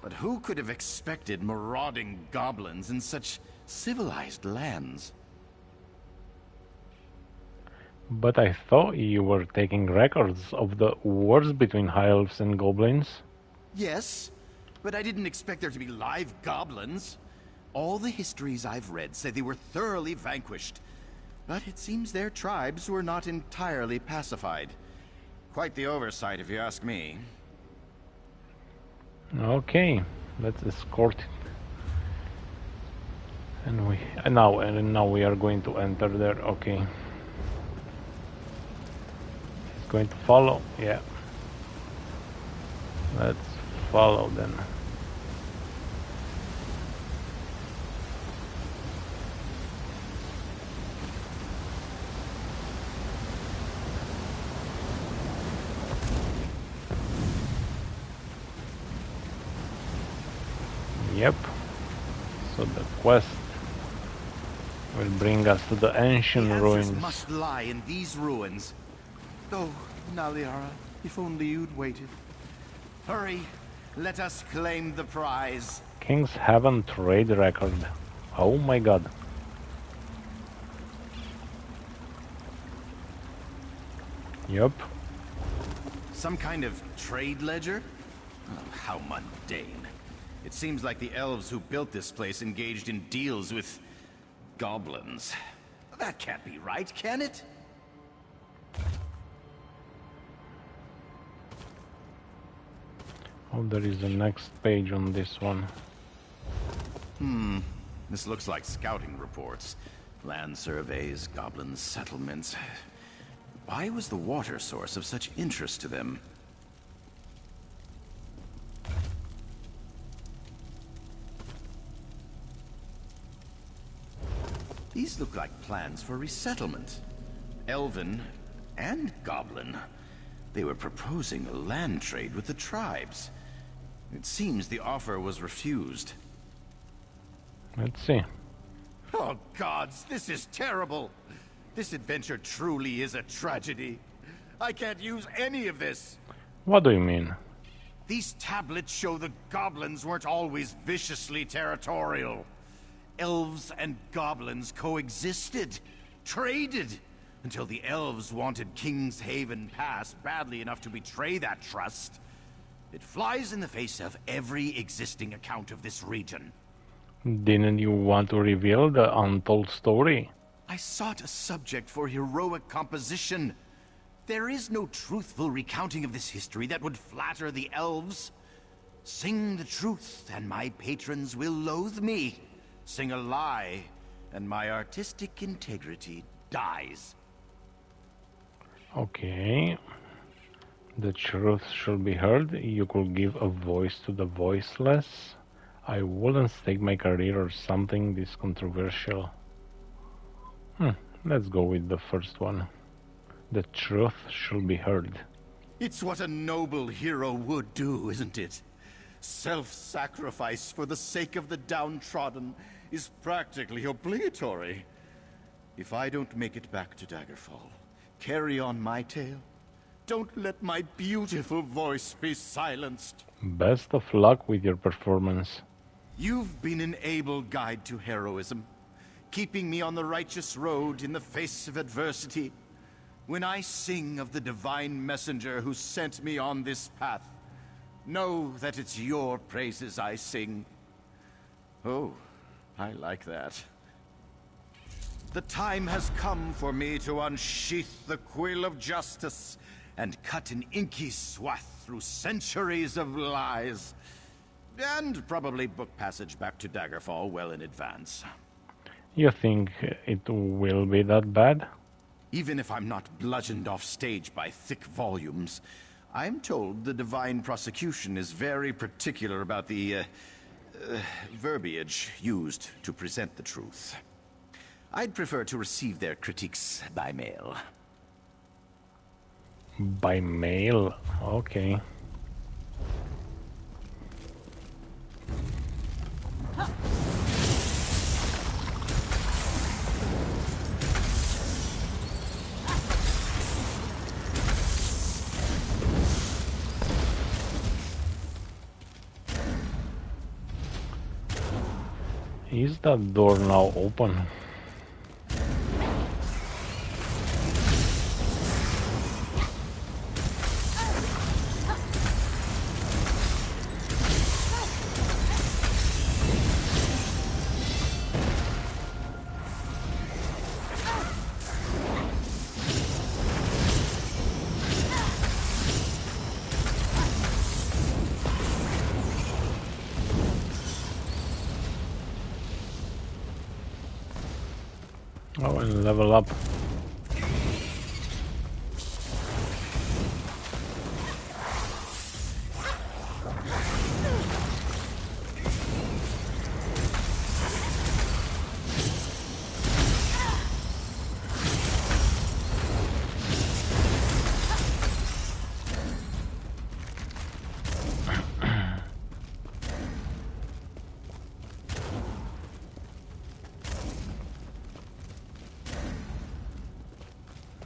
But who could have expected marauding goblins in such civilized lands?
But I thought you were taking records of the wars between high elves and goblins.
Yes, but I didn't expect there to be live goblins. All the histories I've read say they were thoroughly vanquished. But it seems their tribes were not entirely pacified. Quite the oversight, if you ask me.
Okay, let's escort it. And now we are going to enter there. Okay. It's going to follow. Yeah. Let's follow then. Yep. So the quest will bring us to the ancient ruins.
Must lie in these ruins. Oh, Naliara, if only you'd waited. Hurry, let us claim the prize.
King's Haven trade record. Oh my god. Yep.
Some kind of trade ledger? Oh, how mundane. It seems like the elves who built this place engaged in deals with goblins. That can't be right, can it?
Oh, there is the next page on this one.
This looks like scouting reports. Land surveys, goblin settlements. Why was the water source of such interest to them? These look like plans for resettlement. Elven and goblin. They were proposing a land trade with the tribes. It seems the offer was refused.
Let's see.
Oh gods, this is terrible! This adventure truly is a tragedy. I can't use any of this!
What do you mean?
These tablets show the goblins weren't always viciously territorial. Elves and goblins coexisted, traded, until the elves wanted King's Haven Pass badly enough to betray that trust. It flies in the face of every existing account of this region.
Didn't you want to reveal the untold story?
I sought a subject for heroic composition. There is no truthful recounting of this history that would flatter the elves. Sing the truth, and my patrons will loathe me. Sing a lie, and my artistic integrity dies.
Okay. The truth should be heard. You could give a voice to the voiceless. I wouldn't stake my career or something this controversial. Let's go with the first one. The truth should be heard.
It's what a noble hero would do, isn't it? Self-sacrifice for the sake of the downtrodden is practically obligatory. If I don't make it back to Daggerfall, carry on my tale. Don't let my beautiful voice be silenced.
Best of luck with your performance.
You've been an able guide to heroism, keeping me on the righteous road in the face of adversity. When I sing of the divine messenger who sent me on this path, know that it's your praises I sing. Oh, I like that. The time has come for me to unsheath the quill of justice and cut an inky swath through centuries of lies. And probably book passage back to Daggerfall well in advance.
You think it will be that bad?
Even if I'm not bludgeoned off stage by thick volumes, I'm told the Divine Prosecution is very particular about the verbiage used to present the truth. I'd prefer to receive their critiques by mail.
By mail? Okay. Is that door now open? Oh, and level up.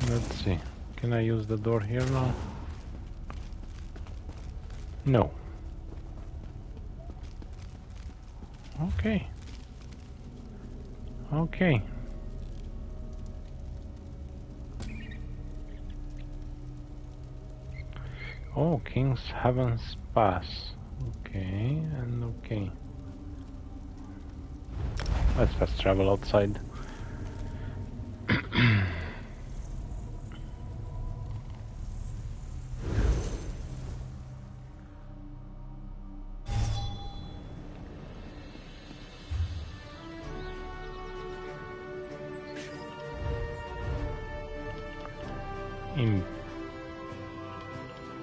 Let's see. Can I use the door here now? No. Okay. Okay. Oh, King's Heaven's Pass. Okay, and okay. Let's fast travel outside.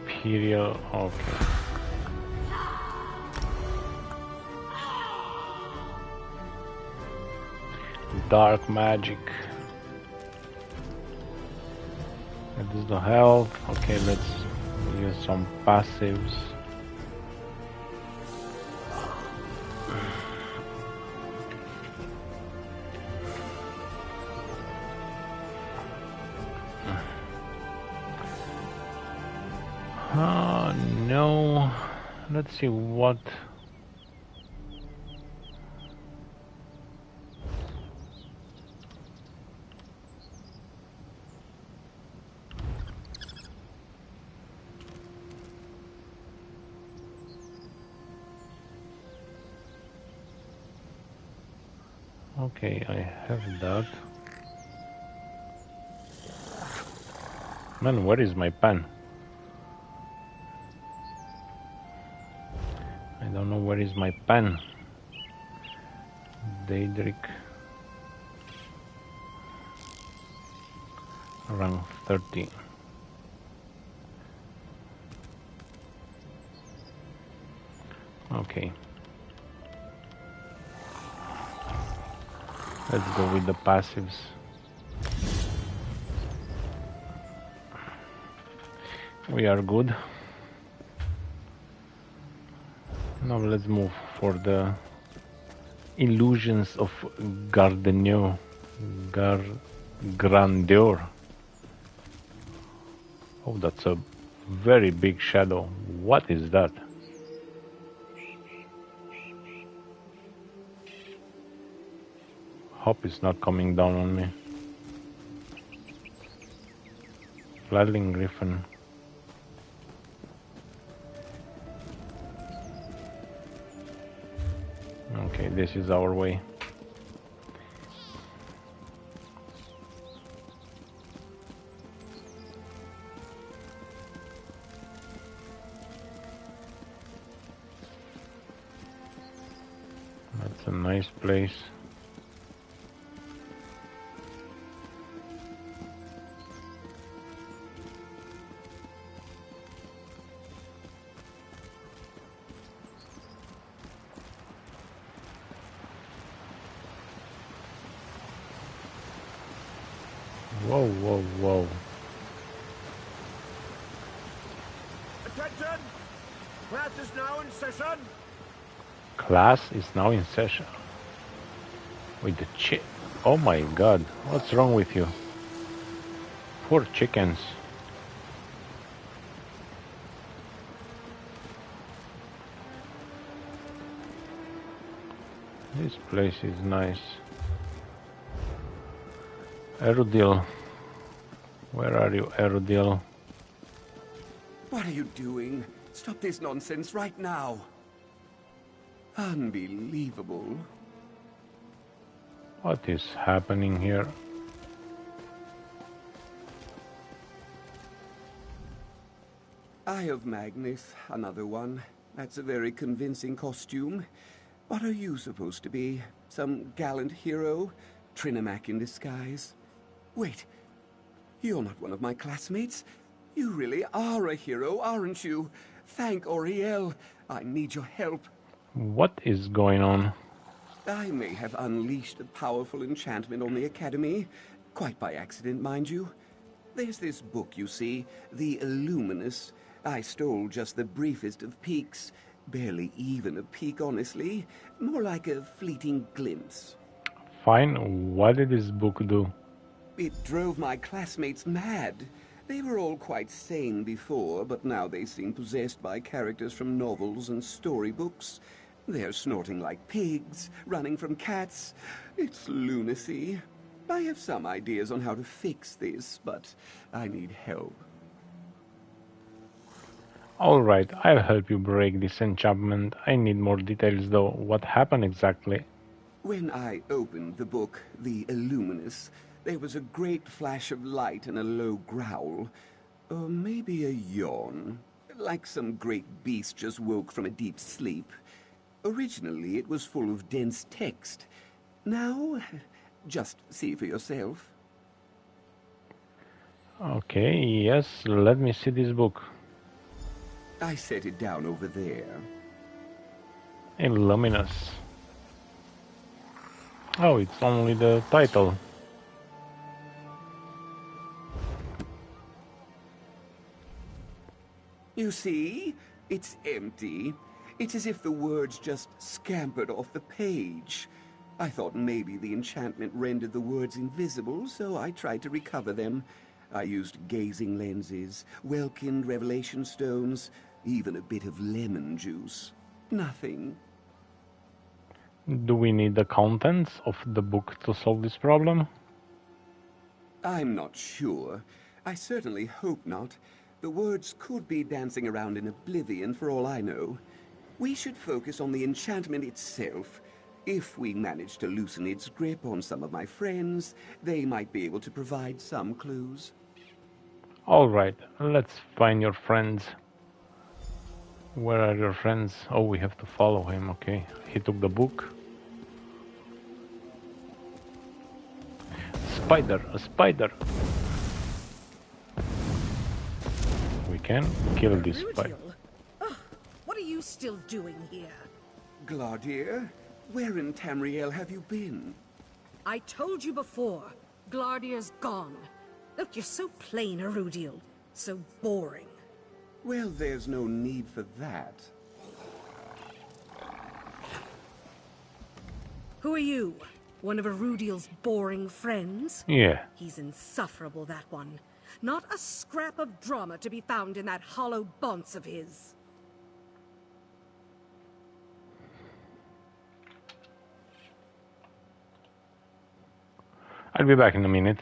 Imperial, okay. Dark magic. That is the health. Okay, let's use some passives. No. Let's see what. Okay, I have that. Man, where is my pen? I don't know where is my pen. Daedric. Rank 30. Okay. Let's go with the passives. We are good. Now let's move for the illusions of Grandeur. Oh, that's a very big shadow. What is that? Hope it's not coming down on me. Flying Griffin. Okay, this is our way. That's a nice place. Whoa, whoa, whoa.
Captain! Class is now in session.
Class is now in session. With the oh my god, what's wrong with you? Poor chickens. This place is nice. Erudil. Where are you, Erudil?
What are you doing? Stop this nonsense right now. Unbelievable.
What is happening here?
Eye of Magnus, another one. That's a very convincing costume. What are you supposed to be? Some gallant hero? Trinimac in disguise? Wait, you're not one of my classmates. You really are a hero, aren't you? Thank Auriel. I need your help.
What is going on?
I may have unleashed a powerful enchantment on the Academy. Quite by accident, mind you. There's this book, you see, the Illuminous. I stole just the briefest of peeks. Barely even a peek, honestly. More like a fleeting glimpse.
Fine, what did this book do?
It drove my classmates mad. They were all quite sane before, but now they seem possessed by characters from novels and storybooks. They're snorting like pigs, running from cats. It's lunacy. I have some ideas on how to fix this, but I need help.
Alright, I'll help you break this enchantment. I need more details though. What happened exactly?
When I opened the book, the Illuminous, there was a great flash of light and a low growl. Or maybe a yawn. Like some great beast just woke from a deep sleep. Originally, it was full of dense text. Now, just see for yourself.
Okay, yes, let me see this book.
I set it down over there.
Illuminous. Oh, it's only the title.
You see? It's empty. It's as if the words just scampered off the page. I thought maybe the enchantment rendered the words invisible, so I tried to recover them. I used gazing lenses, Welkind revelation stones, even a bit of lemon juice. Nothing.
Do we need the contents of the book to solve this problem?
I'm not sure. I certainly hope not. The words could be dancing around in oblivion for all I know. We should focus on the enchantment itself. If we manage to loosen its grip on some of my friends, they might be able to provide some clues.
Alright, let's find your friends. Where are your friends? Oh, we have to follow him, okay. He took the book. Spider, a spider! We can kill this spider.
Oh, what are you still doing here?
Glaudir, where in Tamriel have you been?
I told you before, Glardia's gone. Look, you're so plain, Erudil. So boring.
Well, there's no need for that.
Who are you? One of Erudil's boring friends?
Yeah.
He's insufferable, that one. Not a scrap of drama to be found in that hollow bonce of his.
I'll be back in a minute.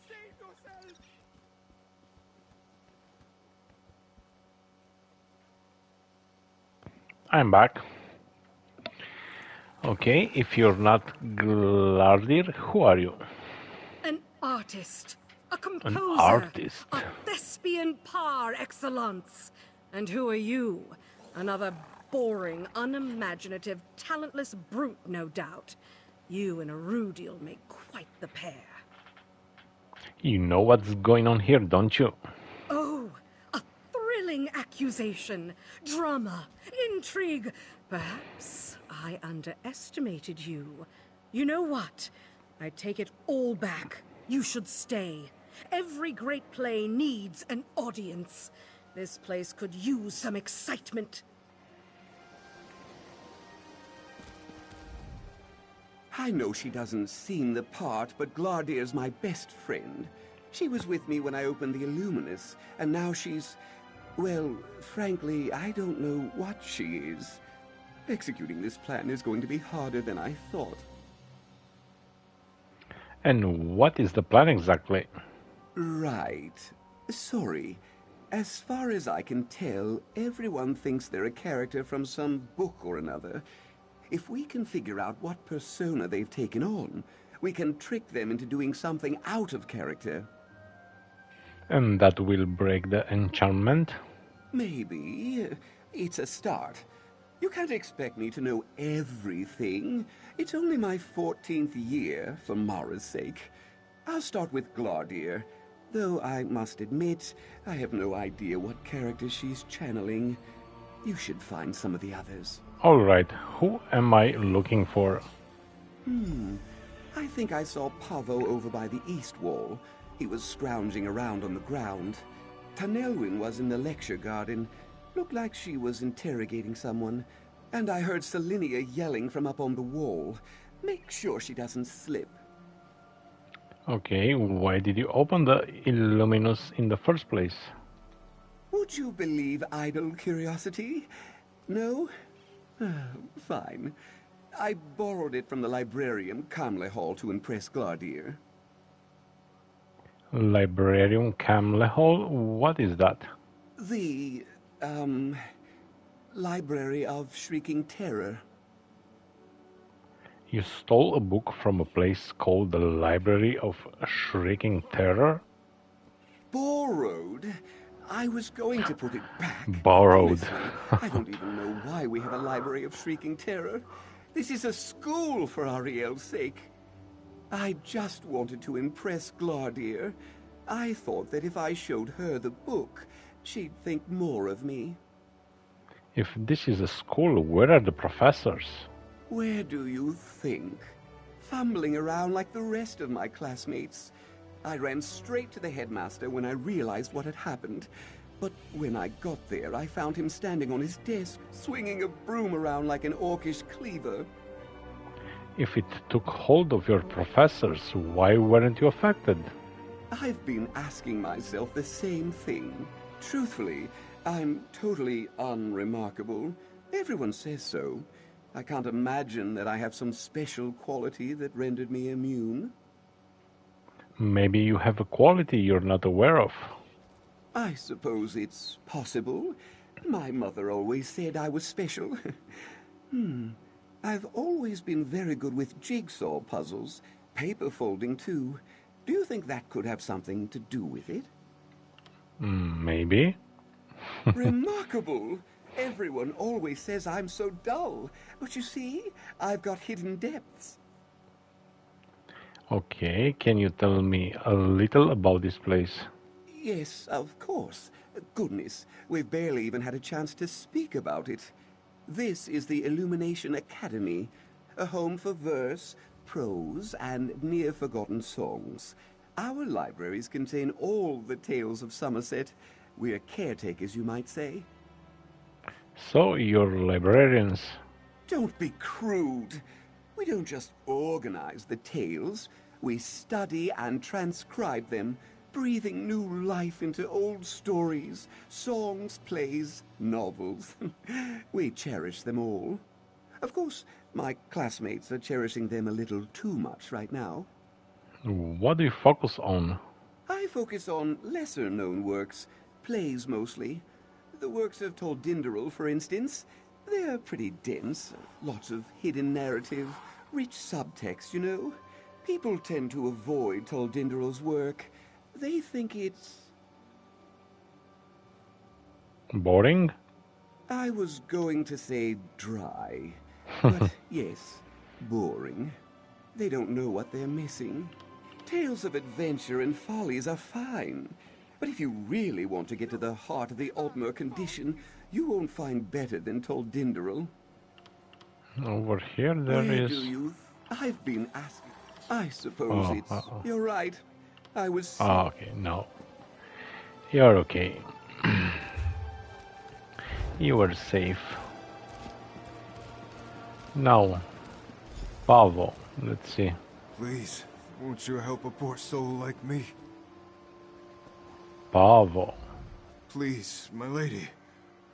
Save yourself!
I'm back. Okay, if you're not Glardir, who are you?
An artist, a
An
composer,
artist.
a thespian par excellence. And who are you? Another boring, unimaginative, talentless brute, no doubt. You and a Rudiel make quite the pair.
You know what's going on here, don't you?
Oh, a thrilling accusation. Drama, intrigue. Perhaps I underestimated you. You know what? I take it all back. You should stay. Every great play needs an audience. This place could use some excitement.
I know she doesn't seem the part, but Glardir's my best friend. She was with me when I opened the Illuminus, and now she's... well, frankly, I don't know what she is. Executing this plan is going to be harder than I thought.
And what is the plan exactly?
Right. Sorry. As far as I can tell, everyone thinks they're a character from some book or another. If we can figure out what persona they've taken on, we can trick them into doing something out of character.
And that will break the enchantment?
Maybe. It's a start. You can't expect me to know everything. It's only my 14th year, for Mara's sake. I'll start with Glardir, though I must admit, I have no idea what character she's channeling. You should find some of the others.
Alright, who am I looking for?
I think I saw Pavo over by the east wall. He was scrounging around on the ground. Tanelwyn was in the lecture garden. Looked like she was interrogating someone. And I heard Selinia yelling from up on the wall. Make sure she doesn't slip.
Okay, why did you open the Illuminus in the first place?
Would you believe idle curiosity? No? Fine. I borrowed it from the librarian, Camle Hall, to impress Glardir.
Librarium Camlehall? What is that?
The, Library of Shrieking Terror.
You stole a book from a place called the Library of Shrieking Terror?
Borrowed? I was going to put it back.
Borrowed.
Honestly, I don't even know why we have a Library of Shrieking Terror. This is a school, for Ariel's sake. I just wanted to impress Glardir. I thought that if I showed her the book, she'd think more of me.
If this is a school, where are the professors?
Where do you think? Fumbling around like the rest of my classmates. I ran straight to the headmaster when I realized what had happened. But when I got there, I found him standing on his desk, swinging a broom around like an orcish cleaver.
If it took hold of your professors, why weren't you affected?
I've been asking myself the same thing. Truthfully, I'm totally unremarkable. Everyone says so. I can't imagine that I have some special quality that rendered me immune.
Maybe you have a quality you're not aware of.
I suppose it's possible. My mother always said I was special. I've always been very good with jigsaw puzzles, paper folding too. Do you think that could have something to do with it?
Maybe.
Remarkable! Everyone always says I'm so dull. But you see, I've got hidden depths.
Okay, can you tell me a little about this place?
Yes, of course. Goodness, we've barely even had a chance to speak about it. This is the Illumination Academy, a home for verse, prose, and near-forgotten songs. Our libraries contain all the tales of Somerset. We're caretakers, you might say.
So, you're librarians.
Don't be crude. We don't just organize the tales. We study and transcribe them, breathing new life into old stories, songs, plays, novels. We cherish them all. Of course, my classmates are cherishing them a little too much right now.
What do you focus on?
I focus on lesser-known works, plays mostly. The works of Toldinderil, for instance, they're pretty dense, lots of hidden narrative, rich subtext, you know. People tend to avoid Toldinderil's work. They think it's...
Boring?
I was going to say dry, but yes, boring. They don't know what they're missing. Tales of adventure and follies are fine, but if you really want to get to the heart of the Altmer condition, you won't find better than Toldinderil.
Over here there
Where
is...
do you... I've been asking. I suppose You're right. I was...
Oh, okay, no. You're okay. You are safe. Now, Pavo, let's see.
Please, won't you help a poor soul like me?
Pavo.
Please, my lady.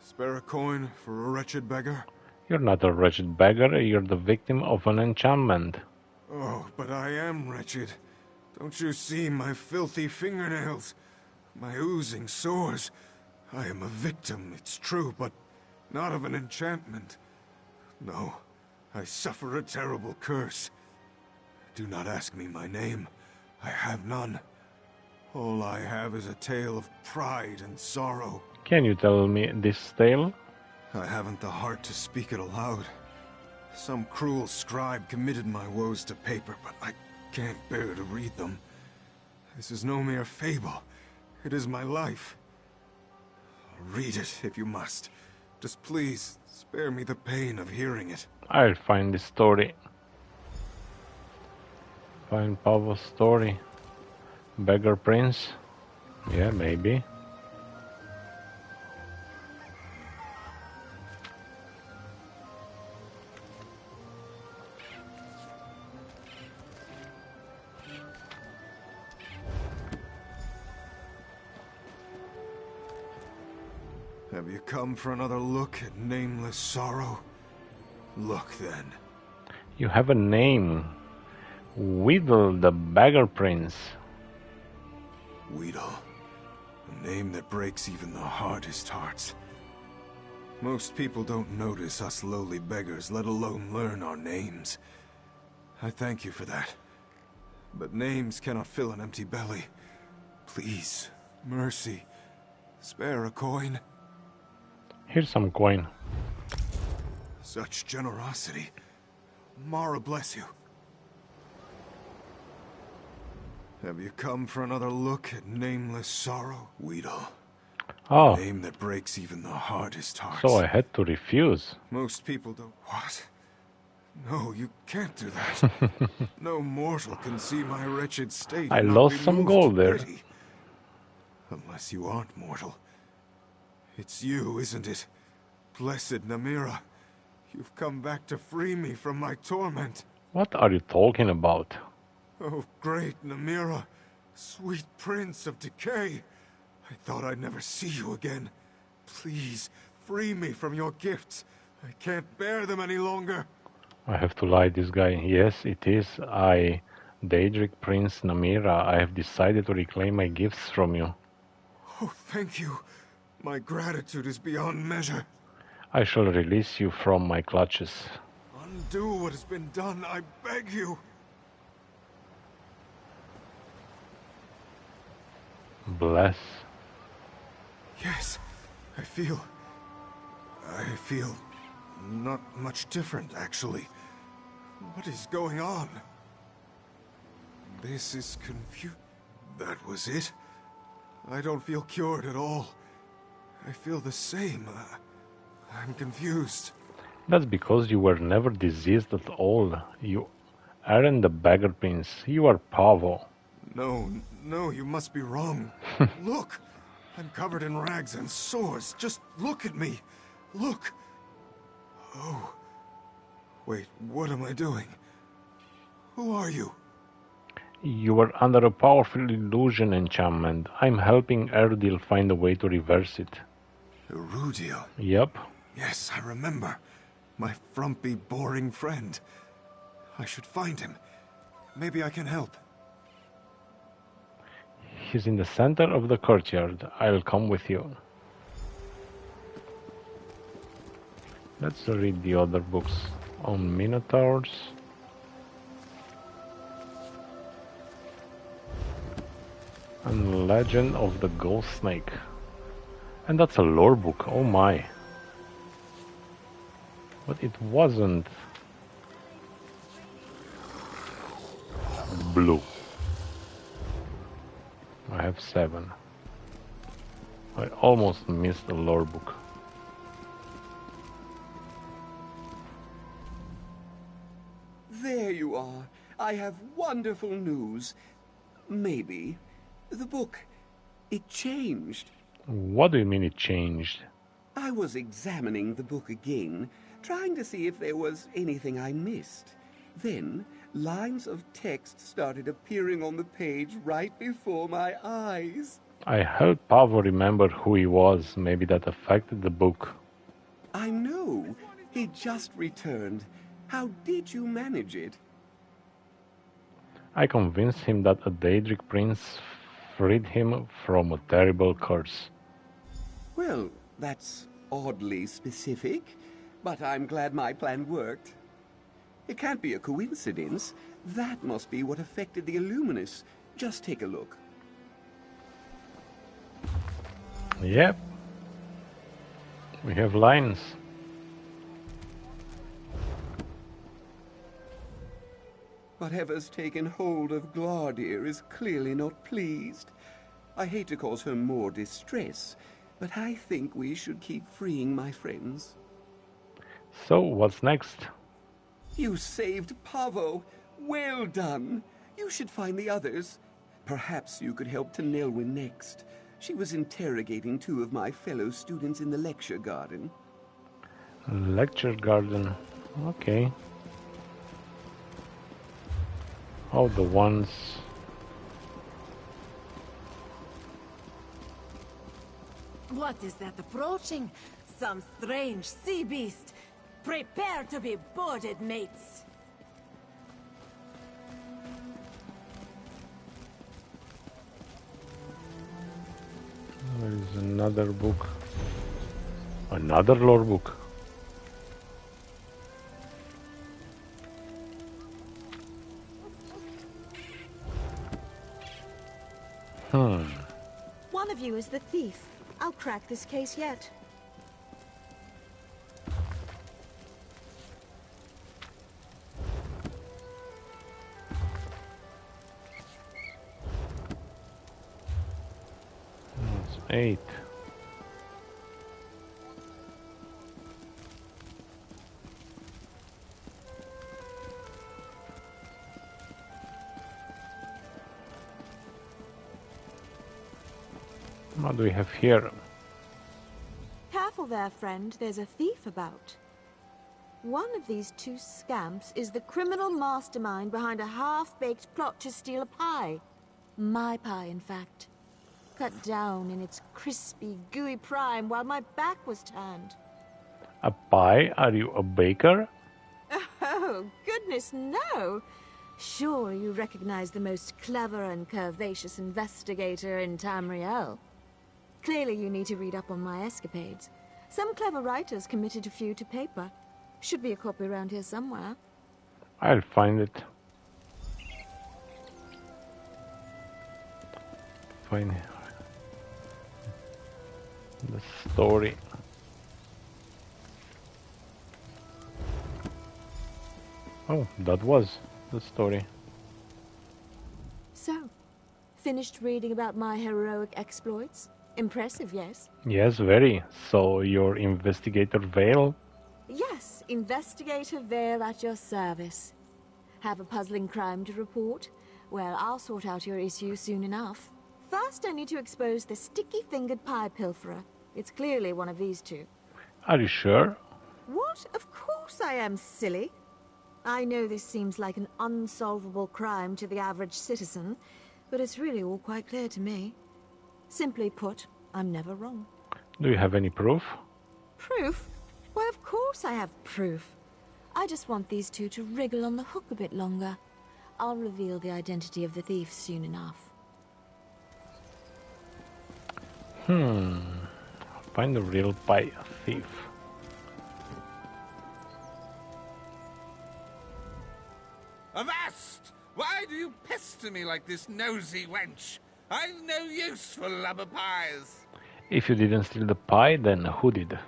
Spare a coin for a wretched beggar?
You're not a wretched beggar, you're the victim of an enchantment.
Oh, but I am wretched. Don't you see my filthy fingernails? My oozing sores? I am a victim, it's true, but not of an enchantment. No, I suffer a terrible curse. Do not ask me my name. I have none. All I have is a tale of pride and sorrow.
Can you tell me this tale?
I haven't the heart to speak it aloud. Some cruel scribe committed my woes to paper, but I can't bear to read them. This is no mere fable. It is my life. Read it if you must. Just please, spare me the pain of hearing it.
I'll find the story. Find Pavo's story. Beggar Prince? Yeah, maybe.
Have you come for another look at nameless sorrow? Look then.
You have a name. Weedle the Beggar Prince.
Weedle. A name that breaks even the hardest hearts. Most people don't notice us lowly beggars, let alone learn our names. I thank you for that. But names cannot fill an empty belly. Please, mercy, spare a coin.
Here's some coin.
Such generosity. Mara bless you. Have you come for another look at nameless sorrow, Weedle?
Oh.
A name that breaks even the hardest hearts.
So I had to refuse.
Most people don't... What? No, you can't do that. No mortal can see my wretched state.
I
and not
lost
be
some
moved
gold
to
there.
pity. Unless you aren't mortal. It's you, isn't it? Blessed Namira. You've come back to free me from my torment.
What are you talking about?
Oh, great Namira. Sweet prince of decay. I thought I'd never see you again. Please, free me from your gifts. I can't bear them any longer.
I have to lie this guy. Yes, it is I, Daedric Prince Namira. I have decided to reclaim my gifts from you.
Oh, thank you. My gratitude is beyond measure.
I shall release you from my clutches.
Undo what has been done, I beg you.
Bless.
Yes, I feel not much different, actually. What is going on? This is That was it? I don't feel cured at all. I feel the same. I'm confused.
That's because you were never diseased at all. You aren't the Beggar Prince. You are Pavo.
No, you must be wrong. Look! I'm covered in rags and sores. Just look at me. Look! Oh. Wait, what am I doing? Who are you?
You were under a powerful illusion enchantment. I'm helping Erdil find a way to reverse it.
Erudil?
Yep.
Yes, I remember. My frumpy, boring friend. I should find him. Maybe I can help.
He's in the center of the courtyard. I'll come with you. Let's read the other books on Minotaurs. And Legend of the Ghost Snake. And that's a lore book, oh my. But it wasn't blue. I have 7. I almost missed the lore book.
There you are. I have wonderful news. Maybe. The book, it changed.
What do you mean it changed?
I was examining the book again, trying to see if there was anything I missed. Then, lines of text started appearing on the page right before my eyes.
I helped Pavo remember who he was. Maybe that affected the book.
I know. He just returned. How did you manage it?
I convinced him that a Daedric prince freed him from a terrible curse.
Well, that's oddly specific, but I'm glad my plan worked. It can't be a coincidence. That must be what affected the Illuminus. Just take a look.
Yep. We have lines.
Whatever's taken hold of Gladir is clearly not pleased. I hate to cause her more distress, but I think we should keep freeing my friends.
So, what's next?
You saved Pavo. Well done. You should find the others. Perhaps you could help Tenelwyn next. She was interrogating 2 of my fellow students in the lecture garden.
Lecture garden. Okay. Oh, the ones...
What is that approaching? Some strange sea beast. Prepare to be boarded, mates.
There is another book. Another lore book.
One of you is the thief. I'll crack this case yet.
That's 8. What do we have here?
Careful there, friend. There's a thief about. One of these 2 scamps is the criminal mastermind behind a half-baked plot to steal a pie. My pie, in fact. Cut down in its crispy, gooey prime while my back was turned.
A pie? Are you a baker?
Oh, goodness, no! Sure, you recognize the most clever and curvaceous investigator in Tamriel. Clearly you need to read up on my escapades. Some clever writers committed a few to paper. Should be a copy around here somewhere.
I'll find it. Find the story. Oh, that was the story.
So, finished reading about my heroic exploits? Impressive, yes?
Yes, very. So, your investigator Vale?
Yes, Investigator Vale at your service. Have a puzzling crime to report? Well, I'll sort out your issue soon enough. First, I need to expose the sticky-fingered pie pilferer. It's clearly one of these 2.
Are you sure?
What? Of course I am, silly. I know this seems like an unsolvable crime to the average citizen, but it's really all quite clear to me. Simply put, I'm never wrong.
Do you have any proof?
Proof? Why, of course I have proof. I just want these 2 to wriggle on the hook a bit longer. I'll reveal the identity of the thief soon enough.
Find the real pie thief.
Avast! Why do you pester me like this nosy wench? I've no use for lubber pies.
If you didn't steal the pie, then who did?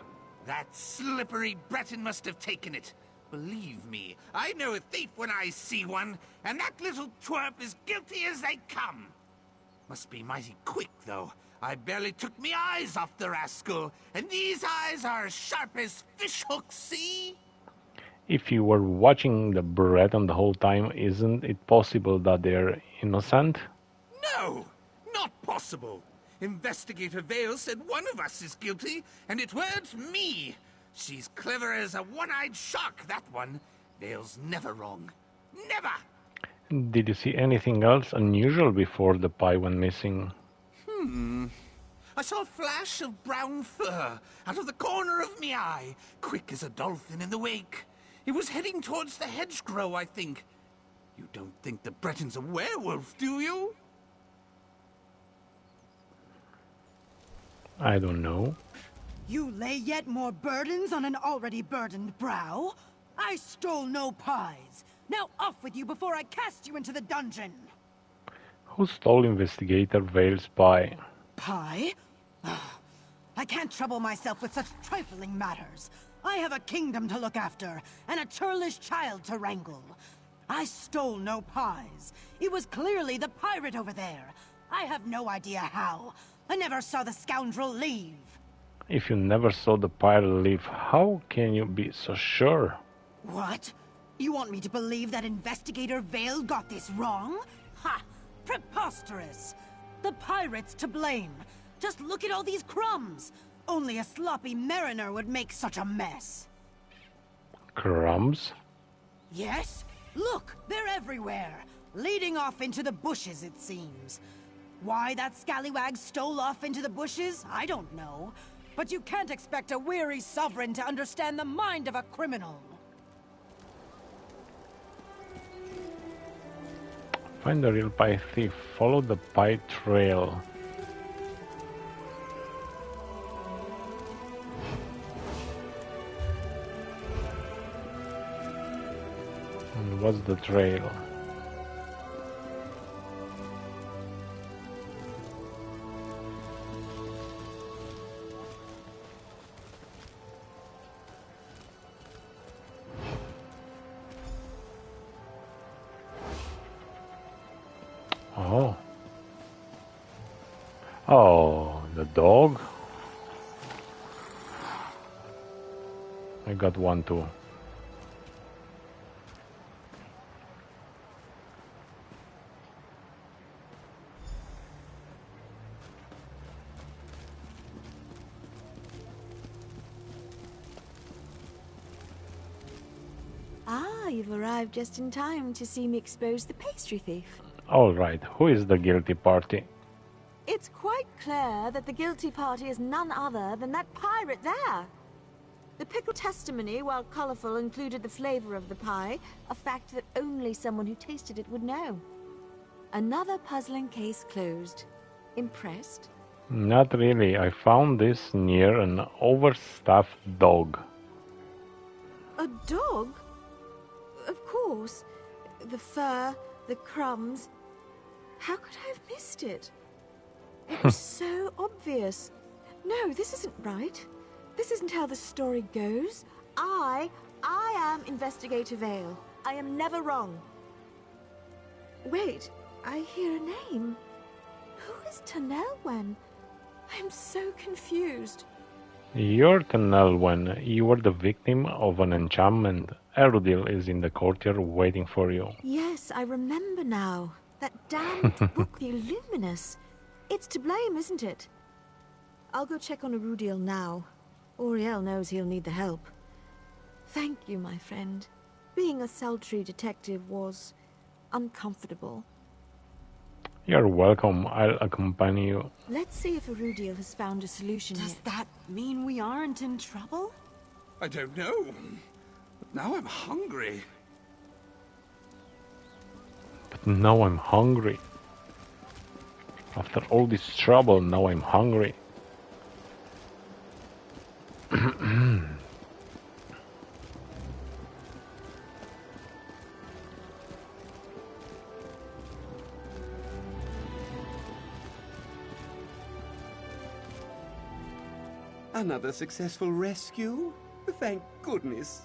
That slippery Breton must have taken it. Believe me, I know a thief when I see one, and that little twerp is guilty as they come. Must be mighty quick, though. I barely took me eyes off the rascal, and these eyes are as sharp as fish hooks, see?
If you were watching the Breton the whole time, isn't it possible that they're innocent?
No! Not possible! Investigator Vale said one of us is guilty, and it weren't me! She's clever as a one-eyed shark, that one. Vale's never wrong. Never!
Did you see anything else unusual before the pie went missing?
I saw a flash of brown fur out of the corner of me eye, quick as a dolphin in the wake. It was heading towards the hedgerow, I think. You don't think the Breton's a werewolf, do you?
I don't know.
You lay yet more burdens on an already burdened brow? I stole no pies. Now off with you before I cast you into the dungeon.
Who stole Investigator Vale's pie?
Pie? I can't trouble myself with such trifling matters. I have a kingdom to look after, and a churlish child to wrangle. I stole no pies. It was clearly the pirate over there. I have no idea how. I never saw the scoundrel leave.
If you never saw the pirate leave, how can you be so sure?
What? You want me to believe that Investigator Vale got this wrong? Ha! Preposterous! The pirate's to blame. Just look at all these crumbs. Only a sloppy mariner would make such a mess.
Crumbs?
Yes? Look, they're everywhere. Leading off into the bushes, it seems. Why that scallywag stole off into the bushes, I don't know. But you can't expect a weary sovereign to understand the mind of a criminal.
Find the real pie thief. Follow the pie trail. And what's the trail? Oh. Oh, the dog? I got one too.
Ah, you've arrived just in time to see me expose the pastry thief.
All right, who is the guilty party?
It's quite clear that the guilty party is none other than that pirate there. The pickled testimony, while colourful, included the flavour of the pie, a fact that only someone who tasted it would know. Another puzzling case closed. Impressed?
Not really. I found this near an overstuffed dog.
A dog? Of course. The fur, the crumbs. How could I have missed it? It was so obvious. No, this isn't right. This isn't how the story goes. I am Investigator Vale. I am never wrong. Wait, I hear a name. Who is Tanelwen? I'm so confused.
You're Tanelwen. You were the victim of an enchantment. Erudil is in the courtyard waiting for you.
Yes, I remember now. That damned book, the Illuminous. It's to blame, isn't it? I'll go check on Erudil now. Auriel knows he'll need the help. Thank you, my friend. Being a sultry detective was uncomfortable.
You're welcome. I'll accompany you.
Let's see if Erudil has found a solution
Does
yet.
that mean we aren't in trouble?
I don't know. But now I'm hungry.
But now I'm hungry. After all this trouble, now I'm hungry.
Another successful rescue? Thank goodness.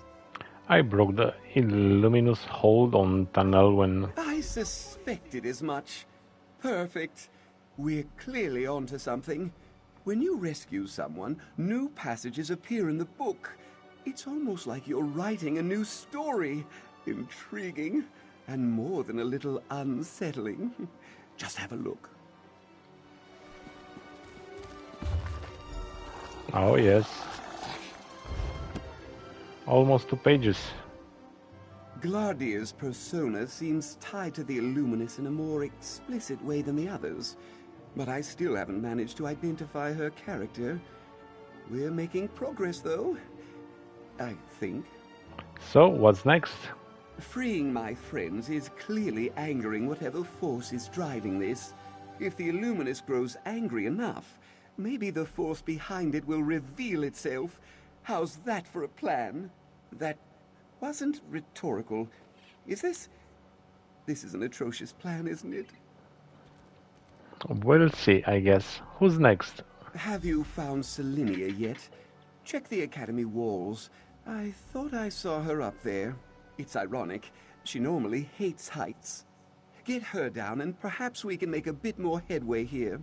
I broke the Illuminous hold on tunnel when...
I suspected as much. Perfect. We're clearly onto something. When you rescue someone, new passages appear in the book. It's almost like you're writing a new story. Intriguing, and more than a little unsettling. Just have a look.
Oh, yes. Almost 2 pages.
Glardia's persona seems tied to the Illuminous in a more explicit way than the others, but I still haven't managed to identify her character. We're making progress, though, I think.
So, what's next?
Freeing my friends is clearly angering whatever force is driving this. If the Illuminous grows angry enough, maybe the force behind it will reveal itself. How's that for a plan? That wasn't rhetorical. Is this... This is an atrocious plan, isn't it?
We'll see, I guess. Who's next?
Have you found Selenia yet? Check the Academy walls. I thought I saw her up there. It's ironic. She normally hates heights. Get her down and perhaps we can make a bit more headway here.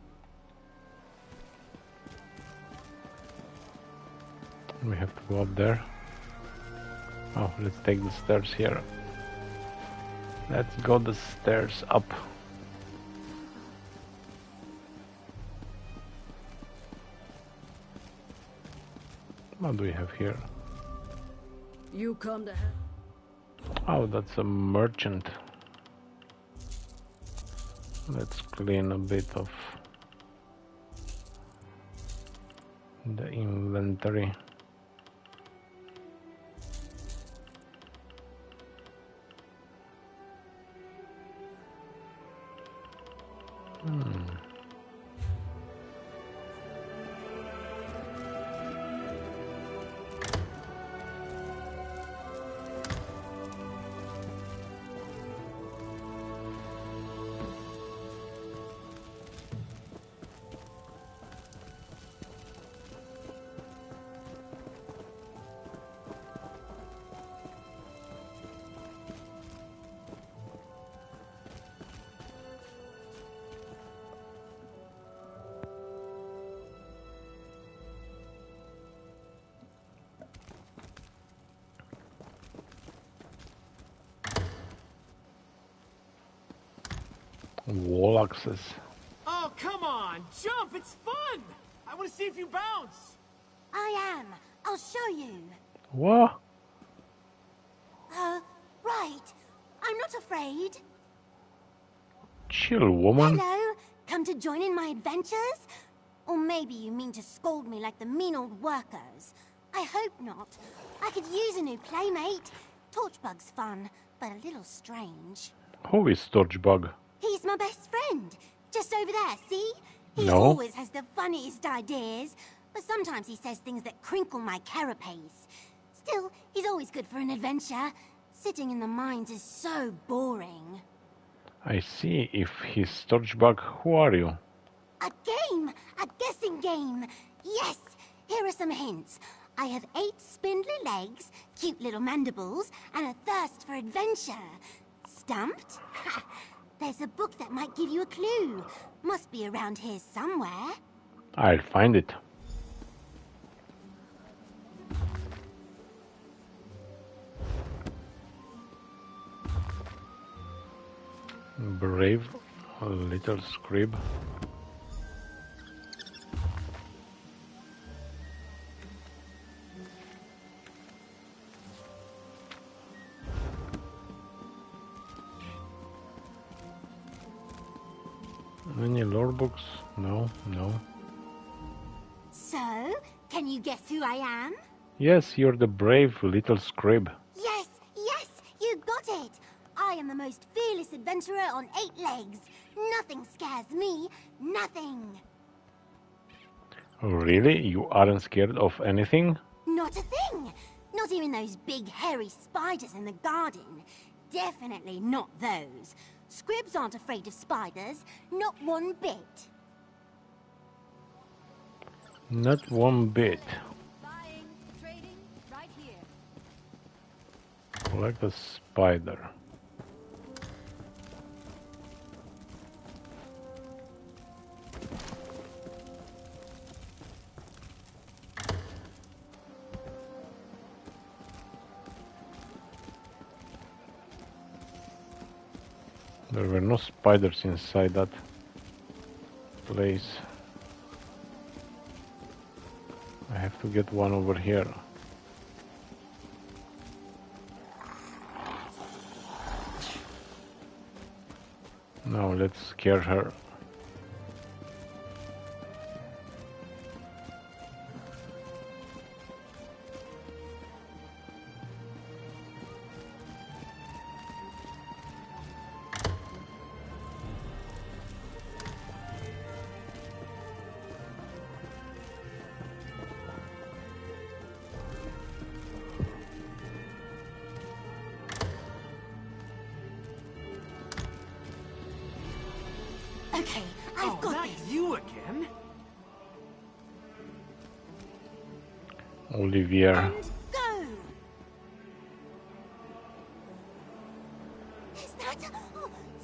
We have to go up there. Oh, let's take the stairs here. Let's go the stairs up. What do we have here?
You come to...
Oh, that's a merchant. Let's clean a bit of the inventory. Wall access.
Oh, come on! Jump! It's fun! I want to see if you bounce!
I am. I'll show you.
What?
Right. I'm not afraid.
Chill, woman.
Hello? Come to join in my adventures? Or maybe you mean to scold me like the mean old workers. I hope not. I could use a new playmate. Torchbug's fun, but a little strange.
Who is Torchbug?
He's my best friend. Just over there, see? He
No.
always has the funniest ideas, but sometimes he says things that crinkle my carapace. Still, he's always good for an adventure. Sitting in the mines is so boring.
I see. If he's Torchbug, who are you?
A game! A guessing game! Yes! Here are some hints. I have 8 spindly legs, cute little mandibles, and a thirst for adventure. Stumped? There's a book that might give you a clue. Must be around here somewhere.
I'll find it. Brave little scrib. Any lore books? No, no.
So, can you guess who I am?
Yes, you're the brave little scrib.
Yes, yes, you got it. I am the most fearless adventurer on 8 legs. Nothing scares me. Nothing.
Really? You aren't scared of anything?
Not a thing. Not even those big hairy spiders in the garden. Definitely not those. Scribs aren't afraid of spiders. Not one bit.
Not one bit.
Buying, trading, right here.
Like a spider. There were no spiders inside that place. I have to get one over here. Now let's scare her.
Okay, I've got
not
this.
you again.
Olivier.
And go! Is that a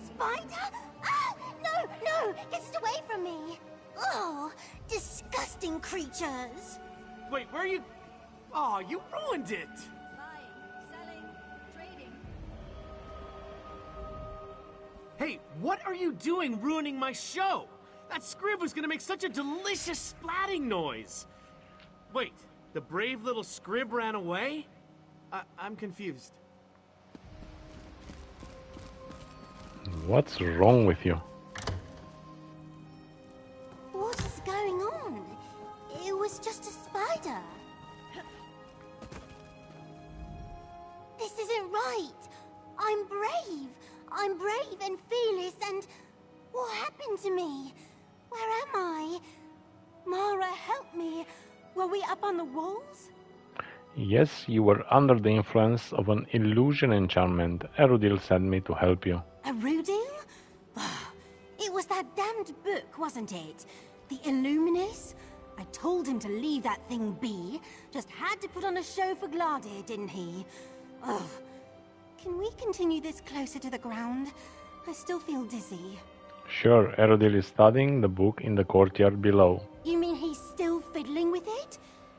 spider? Ah, no, no! Get it away from me! Oh, disgusting creatures!
Wait, where are you? Oh, you ruined it.
Buying, selling, trading.
Hey, what are you doing ruining my show? That scrib was gonna make such a delicious splatting noise. Wait, the brave little scrib ran away? I'm confused.
What's wrong with you?
What is going on? It was just a spider. This isn't right. I'm brave. I'm brave and fearless and... What happened to me? Where am I? Mara, help me. Were we up on the walls?
Yes, you were under the influence of an illusion enchantment. Erudil sent me to help you.
A Rudil? It was that damned book, wasn't it? The Illuminus? I told him to leave that thing be. Just had to put on a show for Gladir, didn't he? Ugh. Can we continue this closer to the ground? I still feel dizzy.
Sure, Erudil is studying the book in the courtyard below.
You mean he's still fiddling with it?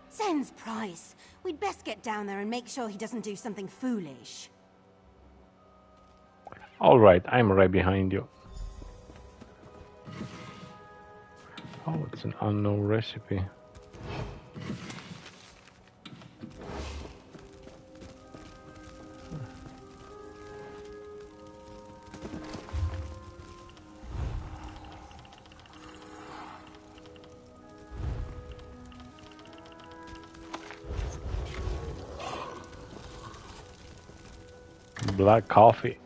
Sans price. We'd best get down there and make sure he doesn't do something foolish.
Alright, I'm right behind you. Oh, it's an unknown recipe. Black coffee.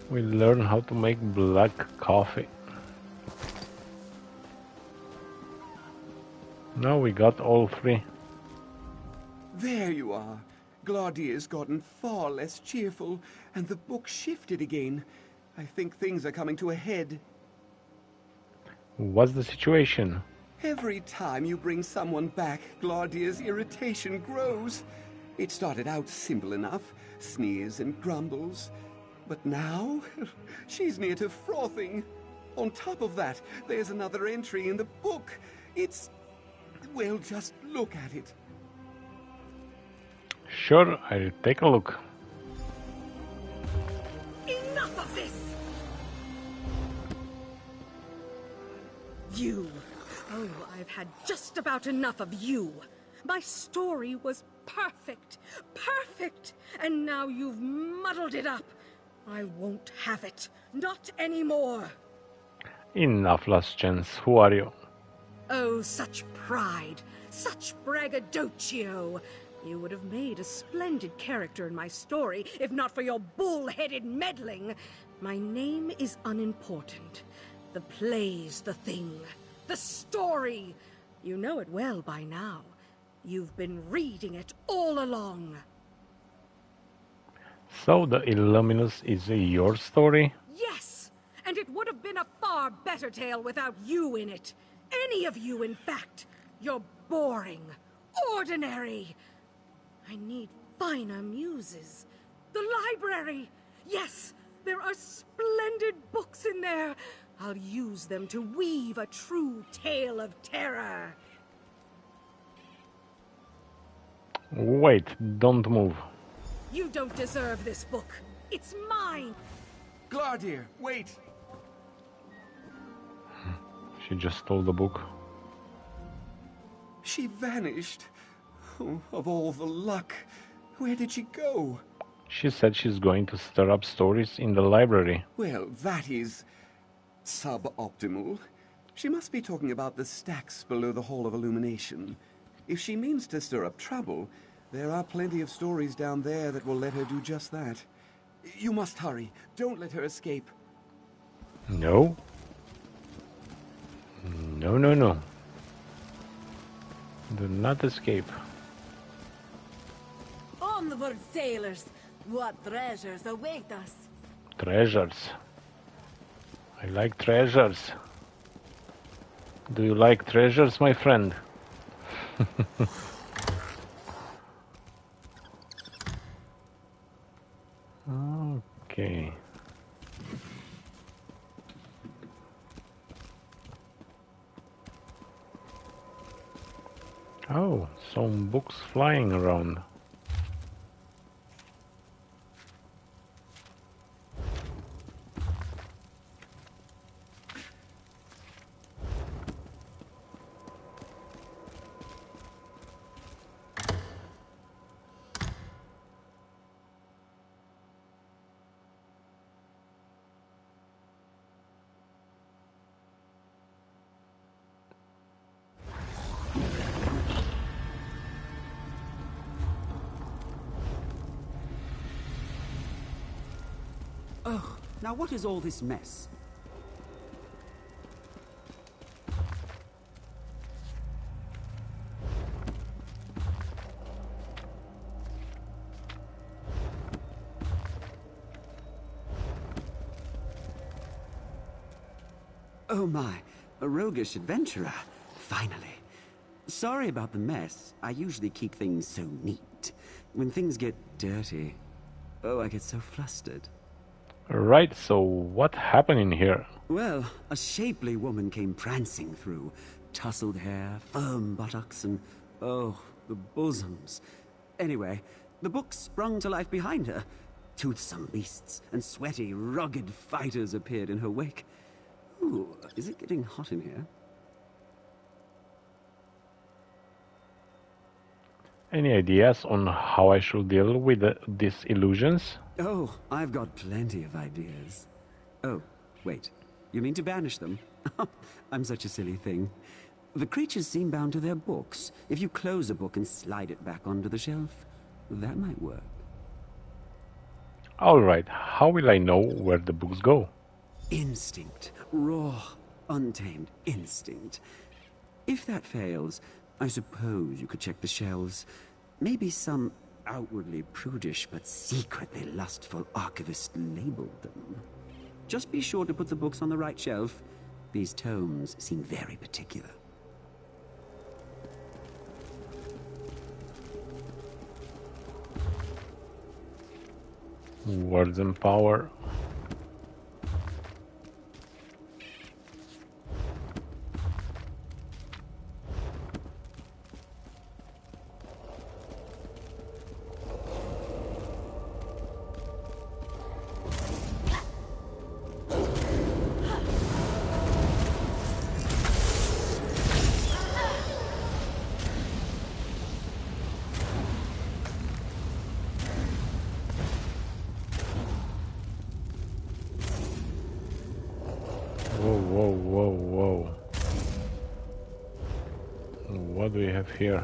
We learn how to make black coffee. Now we got all three.
There you are. Gladir's gotten far less cheerful, and the book shifted again. I think things are coming to a head.
What's the situation?
Every time you bring someone back, Gladir's irritation grows. It started out simple enough, sneers and grumbles. But now, she's near to frothing. On top of that, there's another entry in the book. It's... well, just look at it.
Sure, I'll take a look.
Enough of this! You. Oh, I've had just about enough of you. My story was perfect. Perfect! And now you've muddled it up. I won't have it. Not anymore.
Enough, last chance. Who are you?
Oh, such pride. Such braggadocio. You would have made a splendid character in my story, if not for your bull-headed meddling. My name is unimportant. The play's the thing. The story. You know it well by now.
You've been reading it all along.
So the Illuminus is your story?
Yes, and it would have been a far better tale without you in it. Any of you, in fact. You're boring, ordinary. I need finer muses. The library. Yes, there are splendid books in there. I'll use them to weave a true tale of terror.
Wait, don't move.
You don't deserve this book. It's mine.
Glardir, wait!
She just stole the book.
She vanished. Oh, of all the luck. Where did she go?
She said she's going to stir up stories in the library.
Well, that is suboptimal. She must be talking about the stacks below the Hall of Illumination. If she means to stir up trouble, there are plenty of stories down there that will let her do just that. You must hurry. Don't let her escape.
No. No, no, no. Do not escape.
Onward, sailors! What treasures await us?
Treasures. I like treasures. Do you like treasures, my friend? Okay. Oh, some books flying around.
Oh, now what is all this mess? Oh my, a roguish adventurer. Finally. Sorry about the mess. I usually keep things so neat. When things get dirty, oh, I get so flustered.
Right, so what happened in here?
Well, a shapely woman came prancing through. Tousled hair, firm buttocks, and oh, the bosoms. Anyway, the book sprung to life behind her. Toothsome beasts and sweaty, rugged fighters appeared in her wake. Ooh, is it getting hot in here?
Any ideas on how I should deal with these illusions?
Oh, I've got plenty of ideas. Oh, wait. You mean to banish them? I'm such a silly thing. The creatures seem bound to their books. If you close a book and slide it back onto the shelf, that might work.
Alright, how will I know where the books go?
Instinct. Raw, untamed instinct. If that fails, I suppose you could check the shelves. Maybe some outwardly prudish but secretly lustful archivist labeled them. Just be sure to put the books on the right shelf. These tomes seem very particular.
Words and power. Whoa. What do we have here?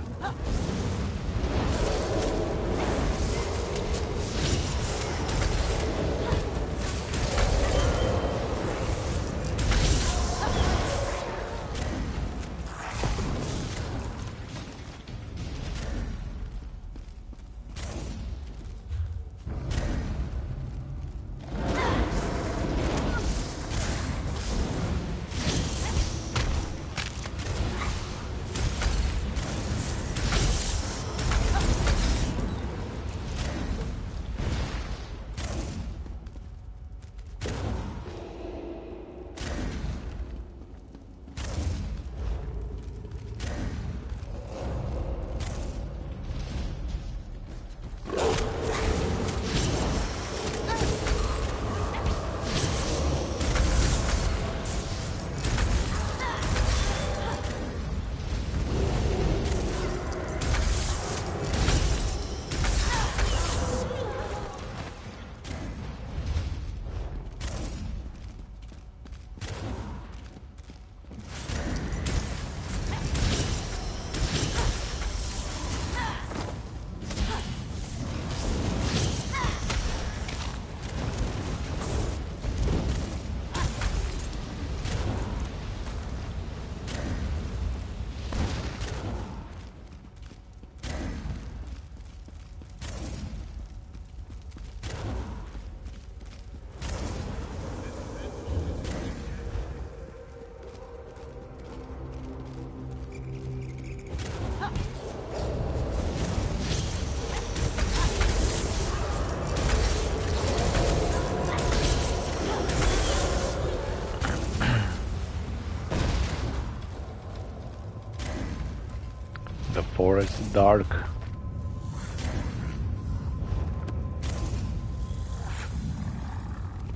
The forest is dark.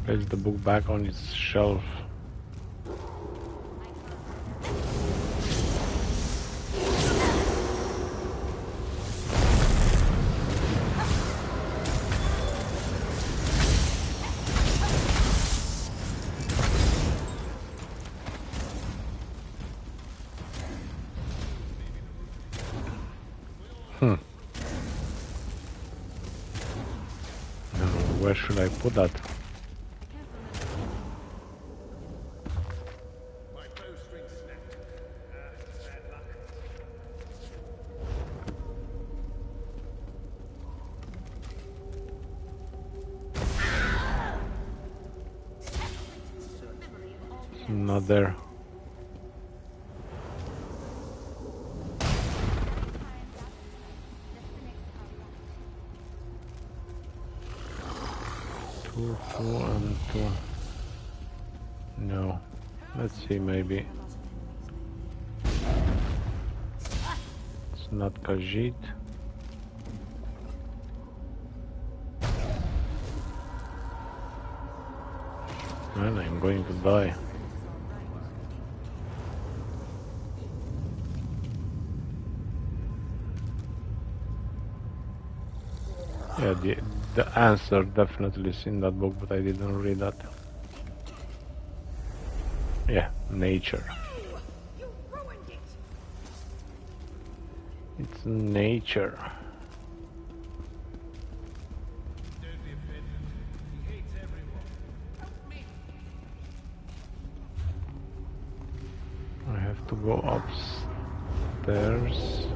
Place the book back on its shelf. Where should I put that? It's not there. Two and two. No. Let's see, maybe. It's not Khajiit. Man, I'm going to die. Yeah, the answer definitely is in that book, but I didn't read that. Yeah, nature. It's nature. I have to go upstairs.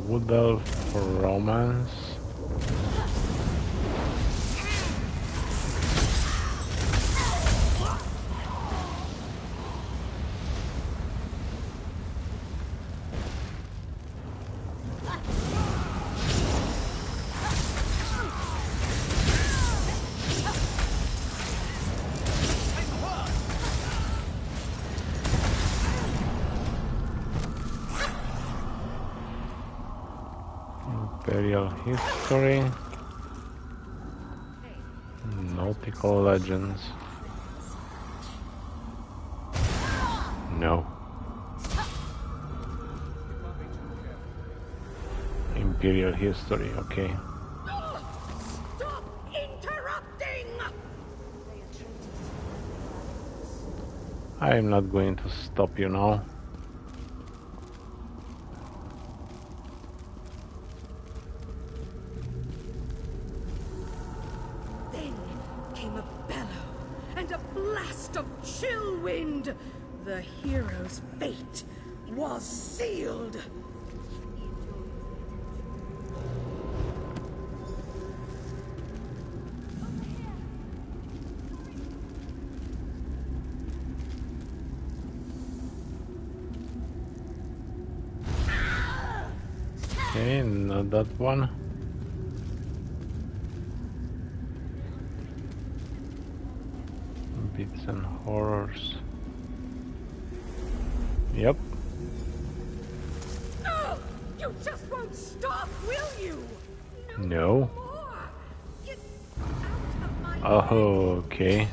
Wood Elf Romance. Imperial History. Nautical Legends. No. Imperial History, okay. I am not going to stop you now.
Then came a bellow and a blast of chill wind. The hero's fate was sealed.
Okay, not that one. Bits and horrors. Yep.
No! You just won't stop, will you?
No.
More! Get out of my
Oh, okay.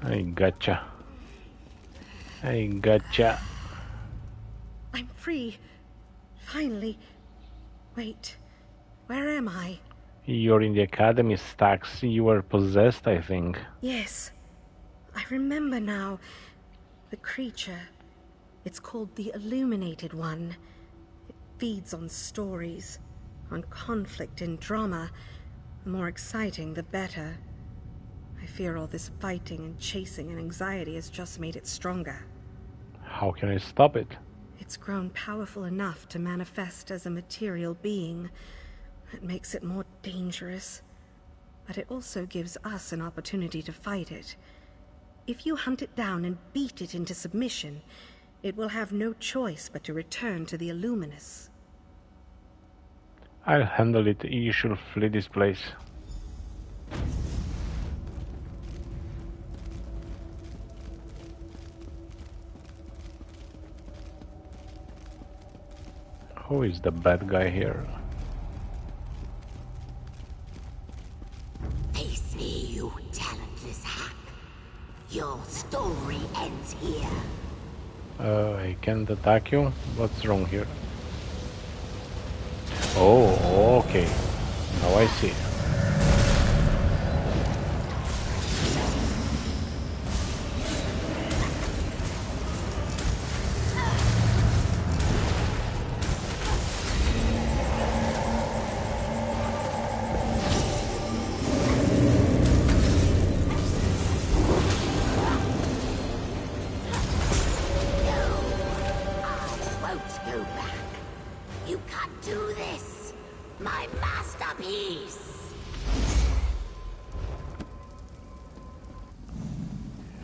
I gotcha. I gotcha.
I'm free. Finally. Wait. Where am I?
You're in the academy, Stax. You were possessed, I think.
Yes. I remember now. The creature. It's called the Illuminated One. It feeds on stories, on conflict and drama. The more exciting, the better. I fear all this fighting and chasing and anxiety has just made it stronger.
How can I stop it?
It's grown powerful enough to manifest as a material being. That makes it more dangerous. But it also gives us an opportunity to fight it. If you hunt it down and beat it into submission, it will have no choice but to return to the Illuminus.
I'll handle it. You should flee this place. Who is the bad guy here?
Face me, you talentless hack. Your story ends here.
I can't attack you? What's wrong here? Oh, okay. Now I see.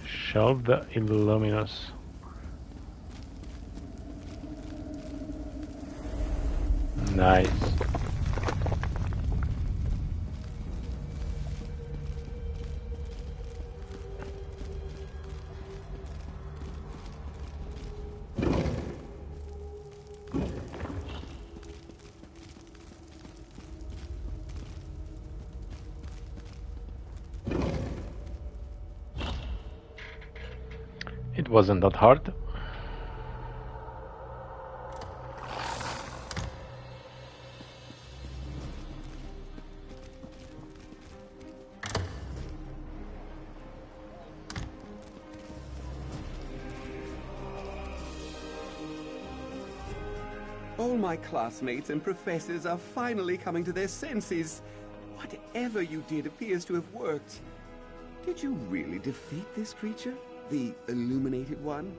Shelve the Illuminus. Nice. It wasn't that hard.
All my classmates and professors are finally coming to their senses. Whatever you did appears to have worked. Did you really defeat this creature? The Illuminated One?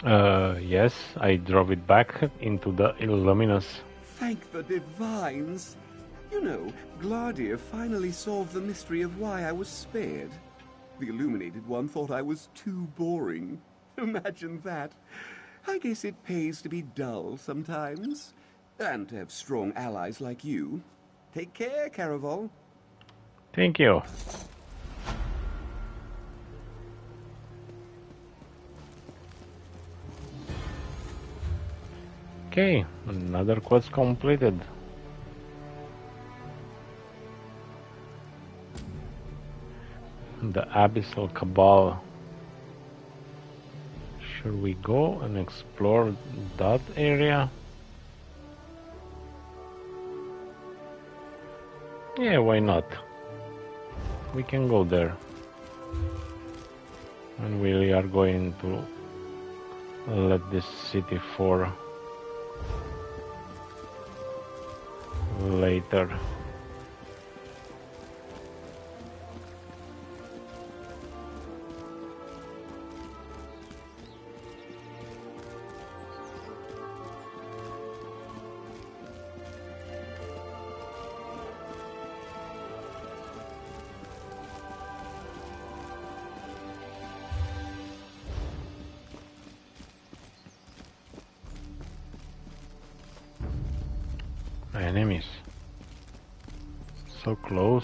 Yes, I drove it back into the Illuminus.
Thank the divines! You know, Gladir finally solved the mystery of why I was spared. The illuminated one thought I was too boring. Imagine that. I guess it pays to be dull sometimes. And to have strong allies like you. Take care, Caraval.
Thank you. Okay, another quest completed. The Abyssal Cabal. Should we go and explore that area? Yeah, why not? We can go there. And we are going to let this city for later. Enemies. So close.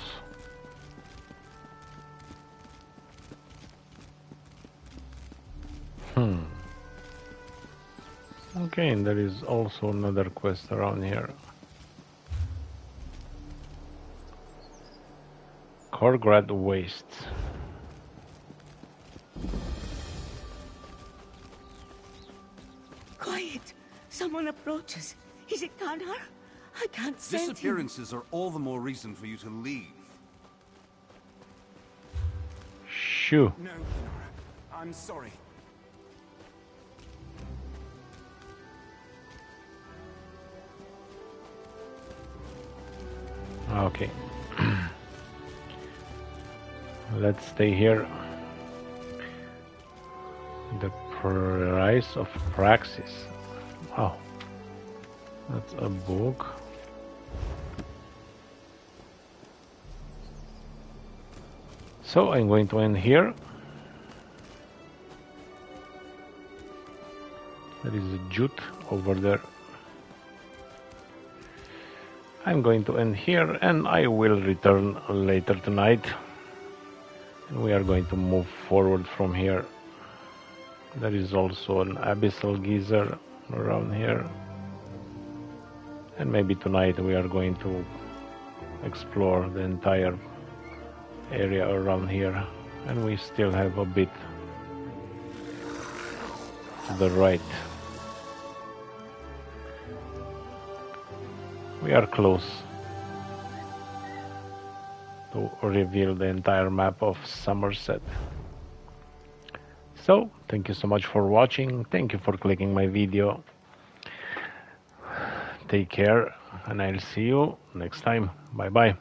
Okay, and there is also another quest around here. Korgrad Wastes.
Quiet! Someone approaches. Is it Kandar? I can't sense him.
Disappearances are all the more reason for you to leave.
Shoo.
No, Nora. I'm sorry.
Okay. Let's stay here. The price of praxis. Wow. That's a book. So I'm going to end here. There is a jute over there. I'm going to end here and I will return later tonight. And we are going to move forward from here. There is also an abyssal geyser around here. And maybe tonight we are going to explore the entire area around here. And we still have a bit to the right. We are close to reveal the entire map of Somerset. So, thank you so much for watching. Thank you for clicking my video. Take care, and I'll see you next time. Bye bye.